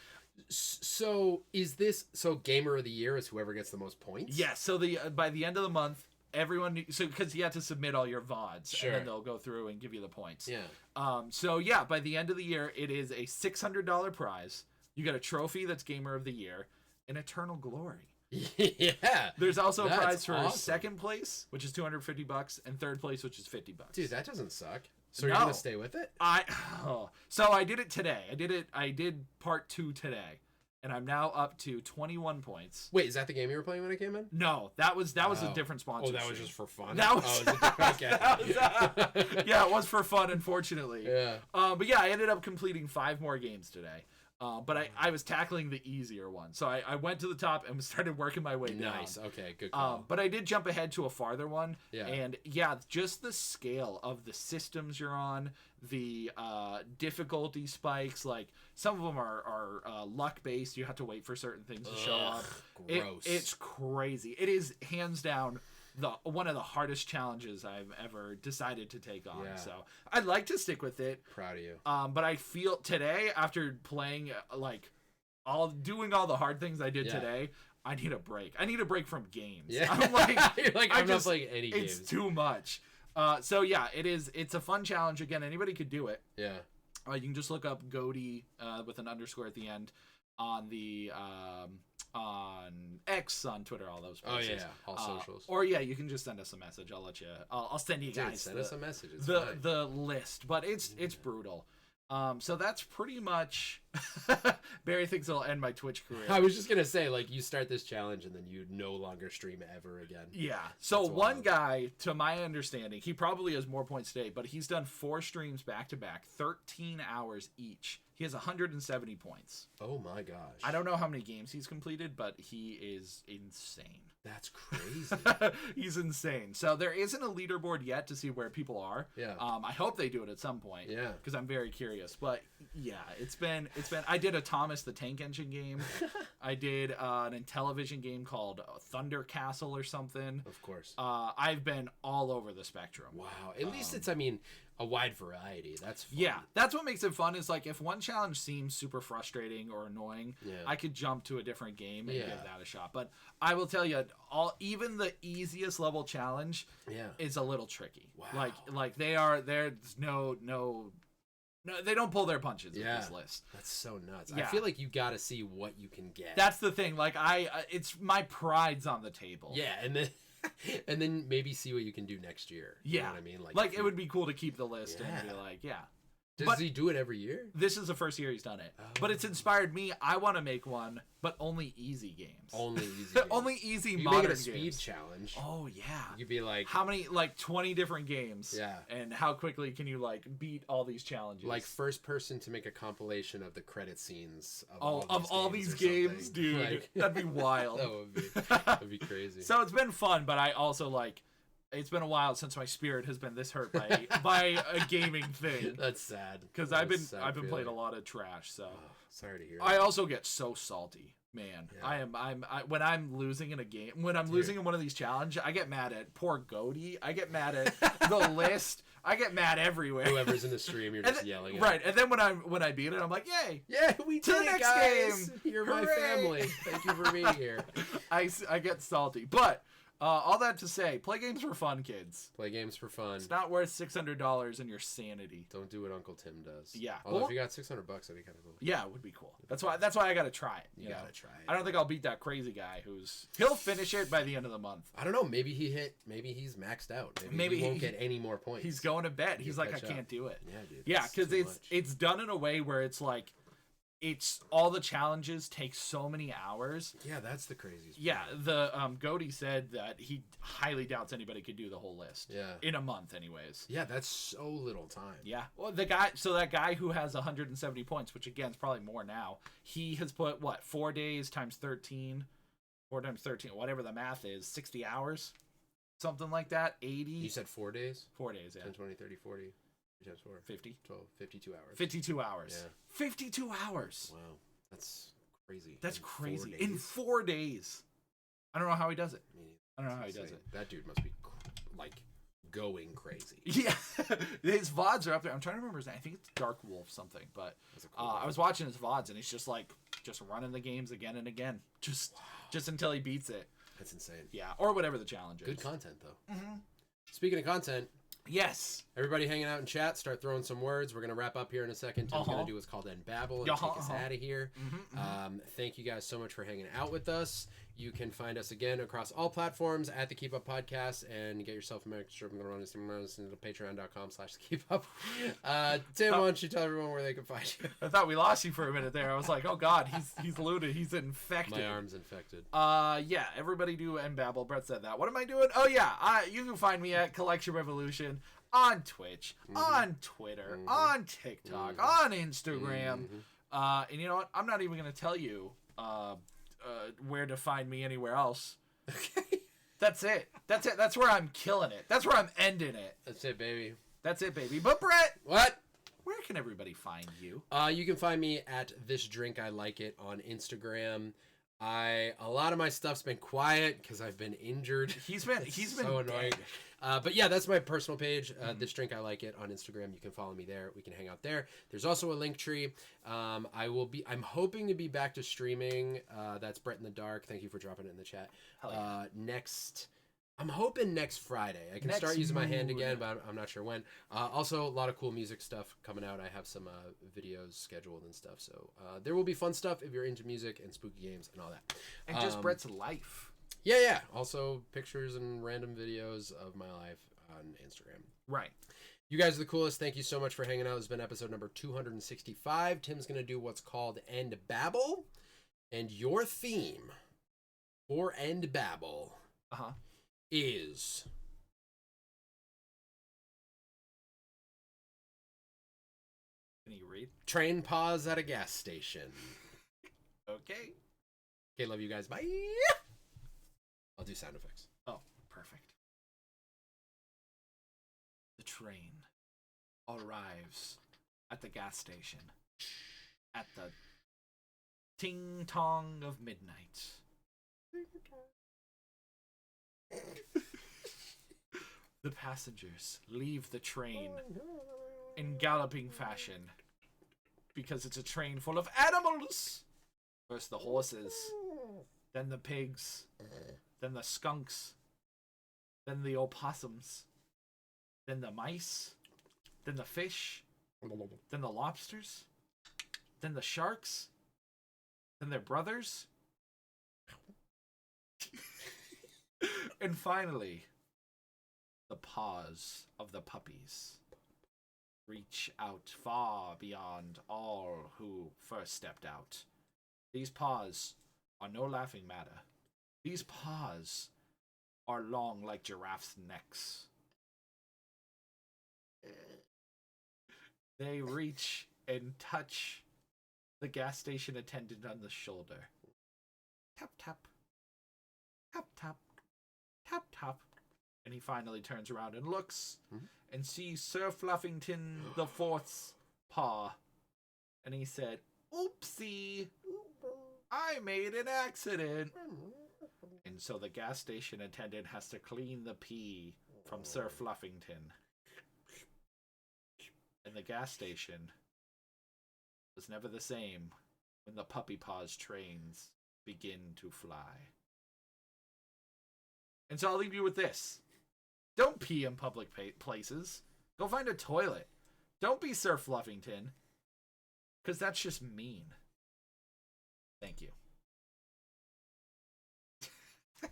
So is this Gamer of the Year is whoever gets the most points? Yes. So by the end of the month, everyone because you have to submit all your VODs and then they'll go through and give you the points. Yeah. So yeah, by the end of the year, it is a $600 prize. You get a trophy that's Gamer of the Year, and Eternal Glory. Yeah. There's also a That's prize for awesome. Second place, which is $250, and third place, which is $50. Dude, that doesn't suck. So No. you're gonna stay with it? So I did it today. I did part 2 today, and I'm now up to 21 points. Wait, is that the game you were playing when it came in? No, that was a different sponsor. Oh, that was just for fun. That was, okay. yeah, it was for fun, unfortunately. Yeah. But yeah, I ended up completing 5 more games today. But I was tackling the easier one. So I went to the top and started working my way down. Nice. Okay, good call. But I did jump ahead to a farther one. Yeah. And yeah, just the scale of the systems you're on, the difficulty spikes, like some of them are luck based. You have to wait for certain things to show up. Gross. It's crazy. It is hands down one of the hardest challenges I've ever decided to take on. Yeah. So I'd like to stick with it. Proud of you. But I feel today, after playing doing all the hard things I did today, I need a break. I need a break from games. Yeah. I'm like, You're like, I'm not playing any games. It's too much. So yeah, it's a fun challenge. Again, anybody could do it. Yeah. You can just look up Goaty with an underscore at the end on the on X, on Twitter, all those places. Oh yeah, all socials. Or yeah, you can just send us a message. I'll let you. I'll send you guys. Send us a message. It's the list, but it's brutal. So that's pretty much. Barry thinks it'll end my Twitch career. I was just gonna say, like, you start this challenge and then you no longer stream ever again. Yeah. So That's one wild. guy, to my understanding, he probably has more points today, but he's done 4 streams back to back, 13 hours each. He has 170 points. Oh my gosh. I don't know how many games he's completed, but he is insane. That's crazy. He's insane. So there isn't a leaderboard yet to see where people are. Yeah. I hope they do it at some point. Yeah. Because I'm very curious. But yeah, it's been. I did a Thomas the Tank Engine game. I did an Intellivision game called Thunder Castle or something. Of course. I've been all over the spectrum. Wow. At least it's, a wide variety. That's fun. Yeah, that's what makes it fun. Is like if one challenge seems super frustrating or annoying, I could jump to a different game and give that a shot. But I will tell you, even the easiest level challenge is a little tricky. Wow. Like there's no, they don't pull their punches with this list. That's so nuts. Yeah. I feel like you got to see what you can get. That's the thing. Like it's my pride's on the table. Yeah, and then maybe see what you can do next year. You know what I mean? Like it would be cool to keep the list and be like, Does he do it every year? This is the first year he's done it. Oh. But it's inspired me. I want to make one, but only easy games. Only easy games. Only easy you modern make it a speed games. challenge. Oh, yeah. You'd be like... How many, like 20 different games. Yeah. And how quickly can you, like, beat all these challenges? Like first person to make a compilation of the credit scenes of of all these games, dude. Like, that'd be wild. that'd be crazy. So it's been fun, but I also, like... It's been a while since my spirit has been this hurt by a gaming thing. That's sad. Because I've been playing a lot of trash. So sorry to hear. I also get so salty, man. Yeah. When I'm losing in a game, when I'm losing in one of these challenges, I get mad at poor Goaty. I get mad at the list. I get mad everywhere. Whoever's in the stream, you're just yelling at. Right, and then when I beat it, I'm like, yay! Yeah, we To the did it, next guys. game. You're my Hooray. family. Thank you for being here. I get salty, but. All that to say, play games for fun, kids. Play games for fun. It's not worth $600 in your sanity. Don't do what Uncle Tim does. Yeah. Although if you got $600, that'd be kind of cool. Yeah, it would be cool. That's why I gotta try it. You gotta try it. I don't think I'll beat that crazy guy he'll finish it by the end of the month. I don't know. Maybe he's maxed out. Maybe he won't get any more points. He's going to bed. He's like, I can't do it. Yeah, dude. Yeah, because it's done in a way where it's like, it's all the challenges take so many hours. Yeah, that's the craziest. Yeah, the Goaty said that he highly doubts anybody could do the whole list. Yeah. In a month, anyways. Yeah, that's so little time. Yeah. Well, that guy who has 170 points, which again is probably more now, he has put, 4 days times 13, 4 times 13, whatever the math is, 60 hours? Something like that, 80. You said 4 days? 4 days, yeah. 10, 20, 30, 40. 3 times 4. 50. 12, 52 hours. 52 hours. Yeah. 52 hours. Wow. That's crazy. That's In crazy. 4 In days? 4 days. I don't know how he does it. I don't know how he does Insane. it. That dude must be, like, going crazy. Yeah. His VODs are up there. I'm trying to remember his name. I think it's Dark Wolf something. But That's a cool I was watching his VODs, and he's just, like, just running the games again and again. Just until he beats it. That's insane. Yeah. Or whatever the challenge is. Good content, though. Mm-hmm. Speaking of content, Yes. everybody hanging out in chat, start throwing some words. We're going to wrap up here in a second. Tim's going to do what's called End Babble and take us out of here. Thank you guys so much for hanging out with us. You can find us again across all platforms at the Keep Up Podcast and get yourself a membership. I'm going to run this into patreon.com/keepup. Tim, why don't you tell everyone where they can find you? I thought we lost you for a minute there. I was like, oh God, he's looted. He's infected. My arm's infected. Yeah, everybody do End Babble. Brett said that. What am I doing? Oh yeah, you can find me at Collection Revolution on Twitch, on Twitter, on TikTok, on Instagram. And you know what? I'm not even going to tell you where to find me anywhere else. Okay. That's it. That's where I'm killing it. That's where I'm ending it. That's it, baby. That's it, baby. But Brett, What? where can everybody find you? You can find me at This Drink I Like It on Instagram. A lot of my stuff's been quiet because I've been injured. He's been so annoying. But yeah, that's my personal page. This Drink I Like It on Instagram. You can follow me there. We can hang out there. There's also a link tree. I'm hoping to be back to streaming. That's Brett in the Dark. Thank you for dropping it in the chat. Yeah. I'm hoping next Friday. I can start using my hand again, but I'm not sure when. Also, a lot of cool music stuff coming out. I have some videos scheduled and stuff. So there will be fun stuff if you're into music and spooky games and all that. And just Brett's life. Yeah. Also, pictures and random videos of my life on Instagram. Right. You guys are the coolest. Thank you so much for hanging out. This has been episode number 265. Tim's going to do what's called End Babble. And your theme for End Babble is... Can you read? Train pause at a gas station. Okay. Okay, love you guys. Bye. I'll do sound effects. Oh, perfect. The train arrives at the gas station at the ting tong of midnight. The passengers leave the train in galloping fashion because it's a train full of animals. First the horses, then the pigs, then the skunks, then the opossums, then the mice, then the fish, then the lobsters, then the sharks, then their brothers, and finally, the paws of the puppies. reach out far beyond all who first stepped out. These paws are no laughing matter. These paws are long like giraffes' necks. They reach and touch the gas station attendant on the shoulder. Tap, tap. Tap, tap. Tap, tap. And he finally turns around and looks and sees Sir Fluffington the Fourth's paw. And he said, "Oopsie, I made an accident." And so the gas station attendant has to clean the pee from Sir Fluffington. And the gas station was never the same when the puppy paws trains begin to fly. And so I'll leave you with this. Don't pee in public places. Go find a toilet. Don't be Sir Fluffington. Because that's just mean. Thank you.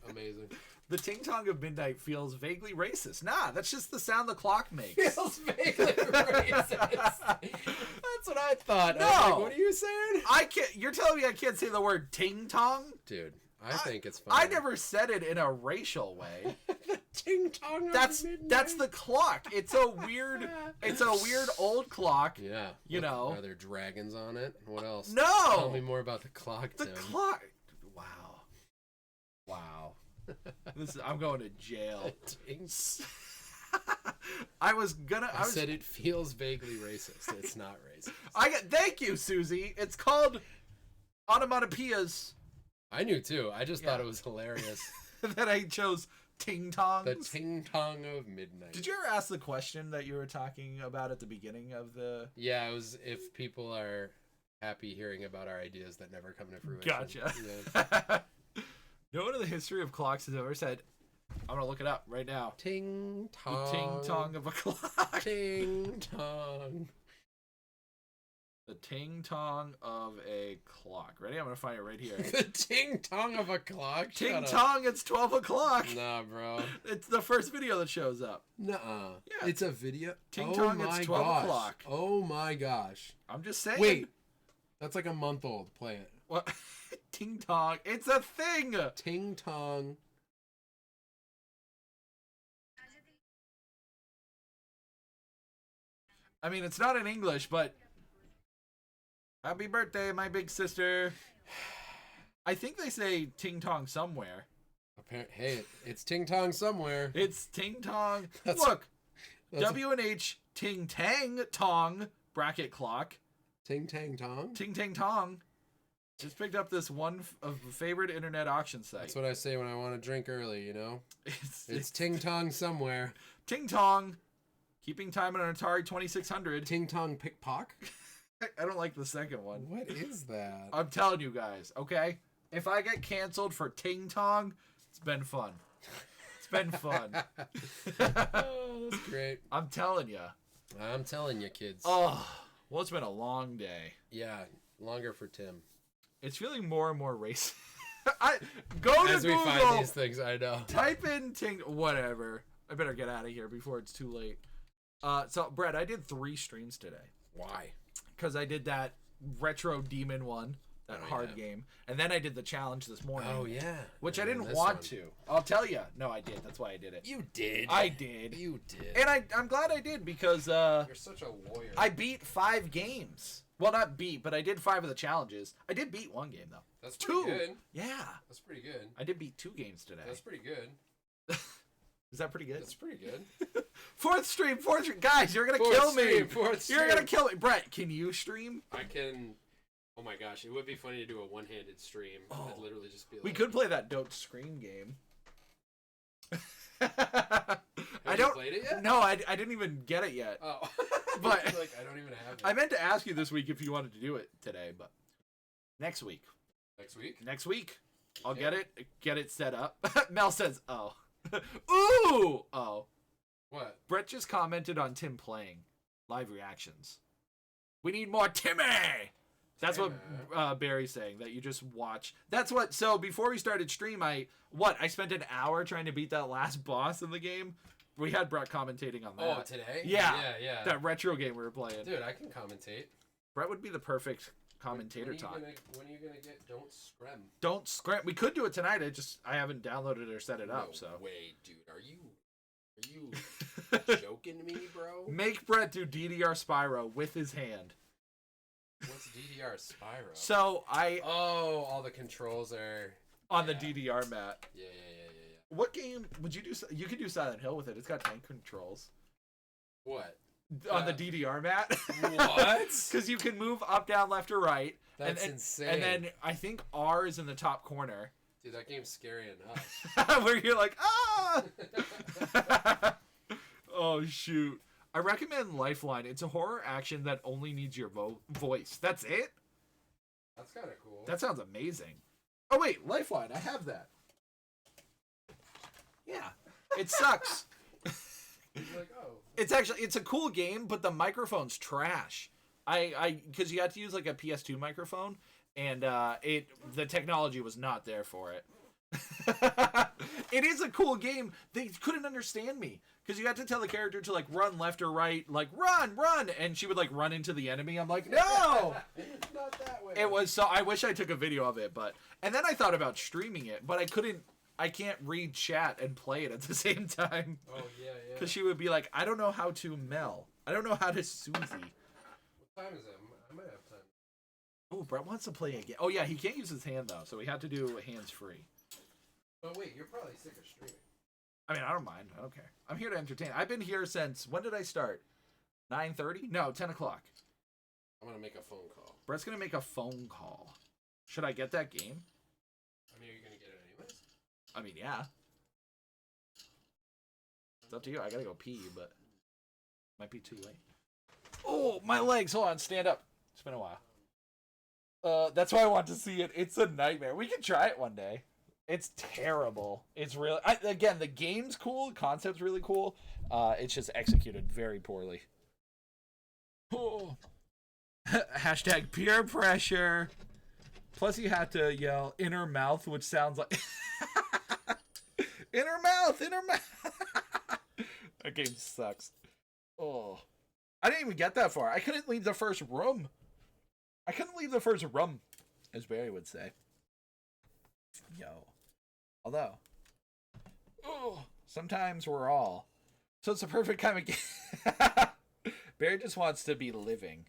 Amazing. The ting tong of midnight feels vaguely racist. Nah, that's just the sound the clock makes. Feels vaguely racist. That's what I thought. No. I was like, what are you saying? I can't. You're telling me I can't say the word ting tong? Dude, I think it's fine. I never said it in a racial way. The ting tong of That's midnight. the clock. It's a weird old clock. Yeah. You know. Are there dragons on it? What else? No. Tell me more about the clock, The Tim. clock. Wow. I'm going to jail. I said it feels vaguely racist. It's not racist. Thank you, Susie. It's called onomatopoeias. I knew too. I just thought it was hilarious. That I chose ting tongs. The ting tong of midnight. Did you ever ask the question that you were talking about at the beginning of the? Yeah, it was if people are happy hearing about our ideas that never come to fruition. Gotcha. Yeah. No one in the history of clocks has ever said, I'm going to look it up right now. Ting tong. The ting tong of a clock. Ting tong. The ting tong of a clock. Ready? I'm going to find it right here. The ting tong of a clock? Ting tong, it's 12 o'clock. Nah, bro. It's the first video that shows up. Nuh-uh. Yeah. It's a video? Ting tong, it's 12 o'clock. Oh my gosh. I'm just saying. Wait. That's like a month old. Play it. What? Ting tong. It's a thing. Ting tong. I mean, it's not in English, but happy birthday, my big sister. I think they say ting tong somewhere. Hey, it's ting tong somewhere. It's ting tong. That's- Look, that's W and H ting tang tong bracket clock. Ting tang tong? Ting tang tong. Just picked up this one favorite internet auction site. That's what I say when I want to drink early, you know? It's It's ting tong somewhere. ting tong. Keeping time on an Atari 2600. Ting tong pickpock? I don't like the second one. What is that? I'm telling you guys, okay? If I get canceled for ting tong, it's been fun. It's been fun. Oh, that's great. I'm telling you. I'm telling you, kids. Oh, well, it's been a long day. Yeah, longer for Tim. It's feeling more and more racist. Go to As we Google. find these things, I know. Type in ting. Whatever. I better get out of here before it's too late. So, Brett, I did 3 streams today. Why? Because I did that retro demon one, that hard yeah. game, and then I did the challenge this morning. Oh, yeah. Which I And didn't this want one. to. I'll tell you. No, I did. That's why I did it. You did. I did. You did. And I'm glad I did because You're such a lawyer. I beat 5 games. Well, not beat, but I did 5 of the challenges. I did beat 1 game, though. That's pretty 2. good. Yeah. That's pretty good. I did beat 2 games today. That's pretty good. Is that pretty good? That's pretty good. Fourth stream. Guys, you're going to kill me. Fourth You're stream. going to kill me. Brett, can you stream? I can. Oh my gosh, it would be funny to do a one-handed stream. Oh. I'd literally just be like. We could play that Don't Scream game. Have I you don't. played it yet? No, I didn't even get it yet. Oh. But- like I don't even have it. I meant to ask you this week if you wanted to do it today, but next week. Next week. I'll Yeah. get it set up. Mel says, "Oh, ooh, oh." What? Brett just commented on Tim playing live reactions. We need more Timmy. That's what Barry's saying. That you just watch. That's what. So before we started stream, I spent an hour trying to beat that last boss in the game. We had Brett commentating on that. Oh, today? Yeah. Yeah. That retro game we were playing. Dude, I can commentate. Brett would be the perfect commentator talk. When are you gonna get Don't Scrim? Don't scram. We could do it tonight. I haven't downloaded or set it up. No So way, dude. Are you joking me, bro? Make Brett do DDR Spyro with his hand. What's DDR Spyro? So all the controls are on the DDR mat. Yeah. What game would you do? You could do Silent Hill with it. It's got tank controls. What? On the DDR mat. What? Because you can move up, down, left, or right. That's insane. And then I think R is in the top corner. Dude, that game's scary enough. Where you're like, ah! Oh, shoot. I recommend Lifeline. It's a horror action that only needs your voice. That's it? That's kind of cool. That sounds amazing. Oh, wait. Lifeline. I have that. Yeah. It sucks. Like, oh. It's a cool game, but the microphone's trash. Because you had to use like a PS2 microphone, and the technology was not there for it. It is a cool game. They couldn't understand me because you had to tell the character to like run left or right, like run, and she would like run into the enemy. I'm like, no, not that way. It was so. I wish I took a video of it, and then I thought about streaming it, but I couldn't. I can't read chat and play it at the same time. Oh yeah. Because she would be like, I don't know how to Mel. I don't know how to Susie. What time is it? I might have time. Oh, Brett wants to play again. Oh yeah, he can't use his hand though, so we have to do hands free. Oh wait, you're probably sick of streaming. I mean, I don't mind. I don't care. I'm here to entertain. I've been here since, when did I start? 9:30? No, 10 o'clock. I'm gonna make a phone call. Brett's gonna make a phone call. Should I get that game? I mean, are you gonna get it anyways? I mean, yeah. It's up to you. I gotta go pee, but might be too late. Oh, my legs. Hold on. Stand up. It's been a while. That's why I want to see it. It's a nightmare. We can try it one day. It's terrible. It's really... again, the game's cool. The concept's really cool. It's just executed very poorly. Oh. Hashtag peer pressure. Plus, you have to yell inner mouth, which sounds like... Inner mouth! That game sucks. Oh. I didn't even get that far. I couldn't leave the first room. As Barry would say. Yo. Although. Oh. Sometimes we're all. So it's a perfect kind of game. Barry just wants to be living.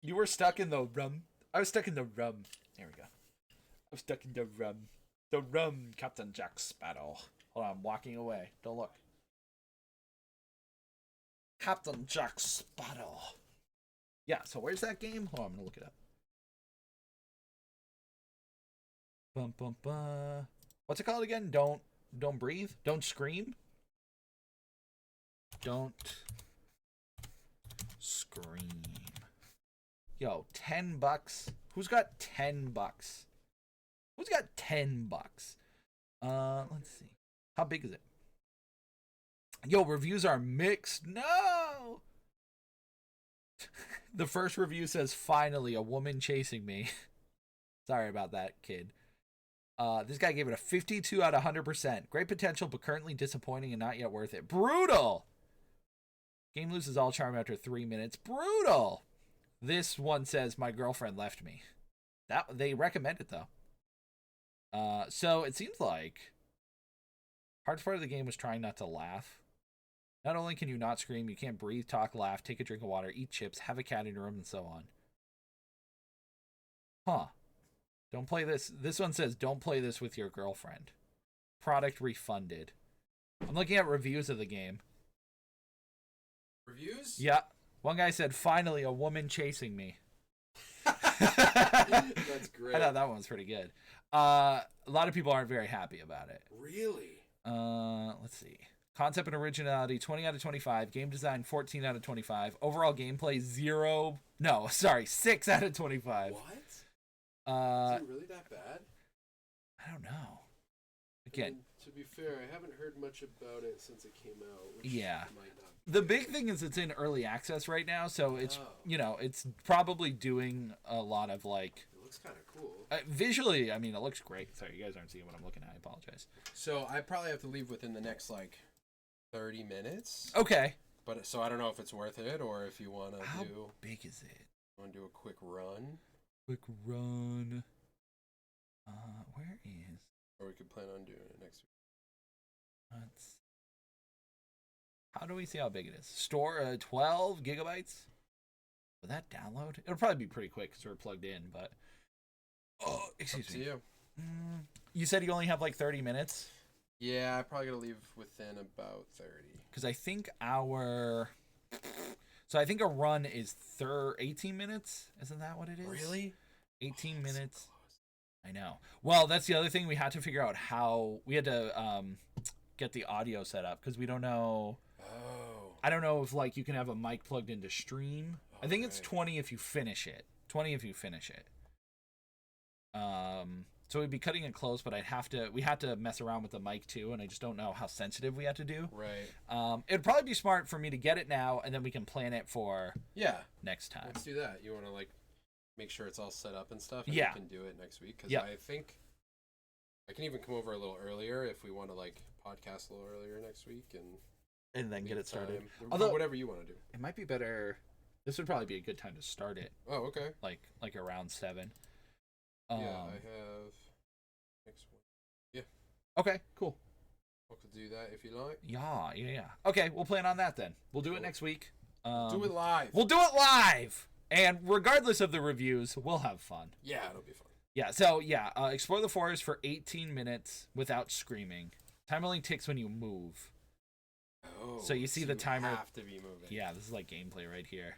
You were stuck in the rum. I was stuck in the rum. There we go. I was stuck in the rum. The rum, Captain Jack Sparrow. Hold on, I'm walking away. Don't look. Captain Jack Sparrow. Yeah, so where's that game? Hold on, I'm gonna look it up. Bum bum bum. What's it called again? Don't breathe? Don't scream? Don't scream. Yo, $10. Who's got $10? Who's got $10? Let's see. How big is it? Yo, reviews are mixed. No! The first review says, finally, a woman chasing me. Sorry about that, kid. This guy gave it a 52 out of 100%. Great potential, but currently disappointing and not yet worth it. Brutal! Game loses all charm after 3 minutes. Brutal! This one says, my girlfriend left me. They recommend it, though. So it seems like hardest part of the game was trying not to laugh. Not only can you not scream, you can't breathe, talk, laugh, take a drink of water, eat chips, have a cat in your room, and so on. Huh. Don't play this. This one says, don't play this with your girlfriend. Product refunded. I'm looking at reviews of the game. Reviews? Yeah. One guy said, finally, a woman chasing me. That's great. I thought that one was pretty good. A lot of people aren't very happy about it. Really? Let's see. Concept and originality, 20 out of 25. Game design, 14 out of 25. Overall gameplay, 6 out of 25. What? Is it really that bad? I don't know. Again, to be fair, I haven't heard much about it since it came out. Which yeah. Might not the big thing is it's in early access right now, so it's, it's probably doing a lot of, like... It looks kind of cool. Visually, I mean, it looks great. Sorry, you guys aren't seeing what I'm looking at. I apologize. So I probably have to leave within the next, 30 minutes. Okay. But so I don't know if it's worth it or if you want to How do. big is it? Want to do a quick run? Quick run. Where is? Or we could plan on doing it next week. Let's. How do we see how big it is? Store 12 gigabytes. Will that download? It'll probably be pretty quick because we're plugged in. But excuse me. You. You said you only have like 30 minutes. Yeah, I probably gotta leave within about 30. Because I think our. So I think a run is 18 minutes. Isn't that what it is? Really? 18 minutes. I know. Well, that's the other thing. We had to figure out how we had to get the audio set up because we don't know. Oh. I don't know if like you can have a mic plugged into stream. I think it's 20 if you finish it. 20 if you finish it. So we'd be cutting it close, but we had to mess around with the mic too, and I just don't know how sensitive we had to do. Right. It'd probably be smart for me to get it now, and then we can plan it for next time. Let's do that. You want to like make sure it's all set up and stuff, and Yeah. we can do it next week because I think I can even come over a little earlier if we want to like podcast a little earlier next week And then get it started. Time. Although whatever you want to do. it might be better. This would probably be a good time to start it. Oh, okay. Like around 7. Yeah, I have next one. Yeah. Okay, cool. I could do that if you like. Yeah. Okay, we'll plan on that then. We'll do it next week. Do it live. We'll do it live! And regardless of the reviews, we'll have fun. Yeah, it'll be fun. Yeah, so explore the forest for 18 minutes without screaming. Time only ticks when you move. Oh. So you see the timer. Have to be moving. Yeah, this is like gameplay right here.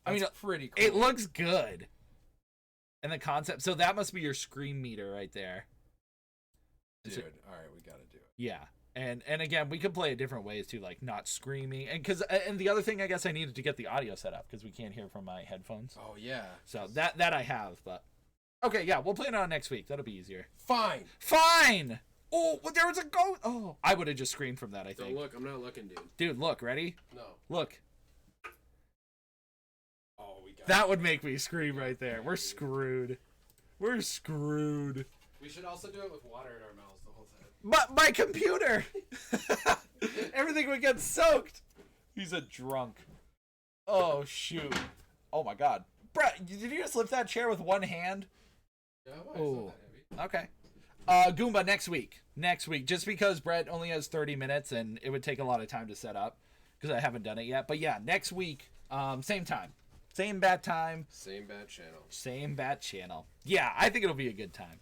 That's pretty cool. It looks good. And the concept, so that must be your scream meter right there. Dude, all right, we got to do it. Yeah. And again, we could play it different ways too, like not screaming. And the other thing, I guess I needed to get the audio set up because we can't hear from my headphones. Oh, yeah. So that I have, but okay, yeah, we'll plan it on next week. That'll be easier. Fine. Oh, well, there was a goat. Oh, I would have just screamed from that, I think. Don't look. I'm not looking, dude. Dude, look. Ready? No. Look. Oh, we got that would make me scream right there. We're screwed. We're screwed. We should also do it with water in our mouths the whole time. But my computer. Everything would get soaked. He's a drunk. Oh, shoot. Oh, my God. Brett, did you just lift that chair with one hand? Yeah, why? It's not that heavy. Okay. Goomba next week. Just because Brett only has 30 minutes and it would take a lot of time to set up because I haven't done it yet. But yeah, next week, same time. Same bat time. Same bat channel. Yeah, I think it'll be a good time.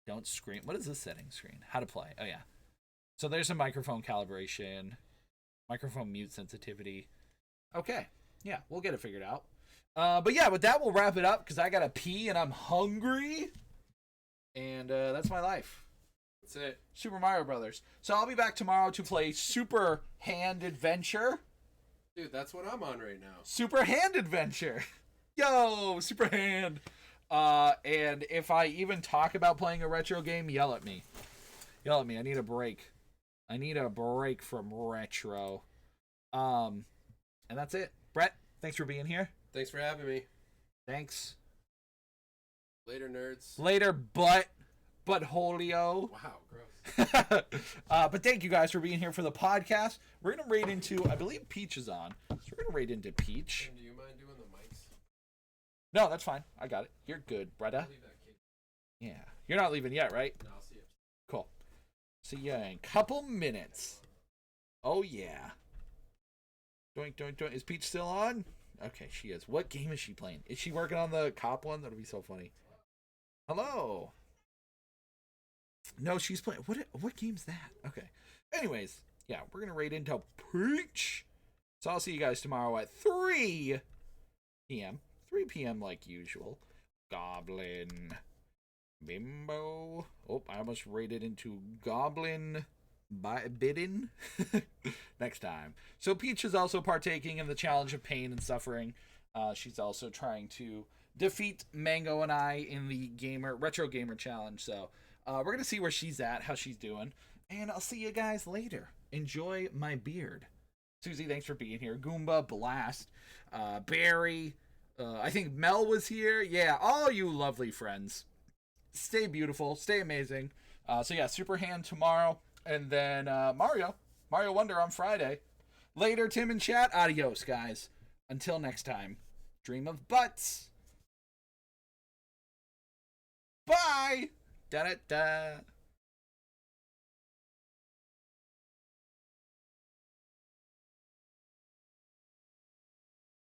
Don't scream. What is this setting screen? How to play. Oh, yeah. So there's some microphone calibration. Microphone mute sensitivity. Okay. Yeah, we'll get it figured out. But yeah, with that, we'll wrap it up because I got to pee and I'm hungry. And that's my life. That's it. Super Mario Brothers. So I'll be back tomorrow to play Super Hand Adventure. Dude, that's what I'm on right now. Super Hand Adventure. Yo, Super Hand. And if I even talk about playing a retro game, yell at me. I need a break. I need a break from retro. And that's it. Brett, thanks for being here. Thanks for having me. Thanks. Later, nerds. Later, Buttholio. Wow, gross. But thank you guys for being here for the podcast. We're going to raid into, I believe Peach is on. So we're going to raid into Peach. Do you mind doing the mics? No, that's fine. I got it. You're good, brother. Leave that cake. Yeah. You're not leaving yet, right? No, I'll see you. Cool. See ya in a couple minutes. Oh, yeah. Doink, doink, doink. Is Peach still on? Okay, she is. What game is she playing? Is she working on the cop one? That'll be so funny. Hello. No, she's playing. What game's that? Okay. Anyways, yeah, we're gonna raid into Peach. So I'll see you guys tomorrow at 3 p.m. 3 p.m. like usual. Goblin. Bimbo. Oh, I almost raided into Goblin Bidden. Next time. So Peach is also partaking in the challenge of pain and suffering. She's also trying to defeat Mango and I in the retro gamer challenge. So we're gonna see where she's at, how she's doing, and I'll see you guys later. Enjoy my beard. Susie, thanks for being here. Goomba, Blast, Barry, I think Mel was here. Yeah, all you lovely friends. Stay beautiful, stay amazing. So yeah, Super Hand tomorrow, and then Mario Mario Wonder on Friday. Later, Tim and chat. Adios, guys. Until next time, dream of butts. Bye. Da da da.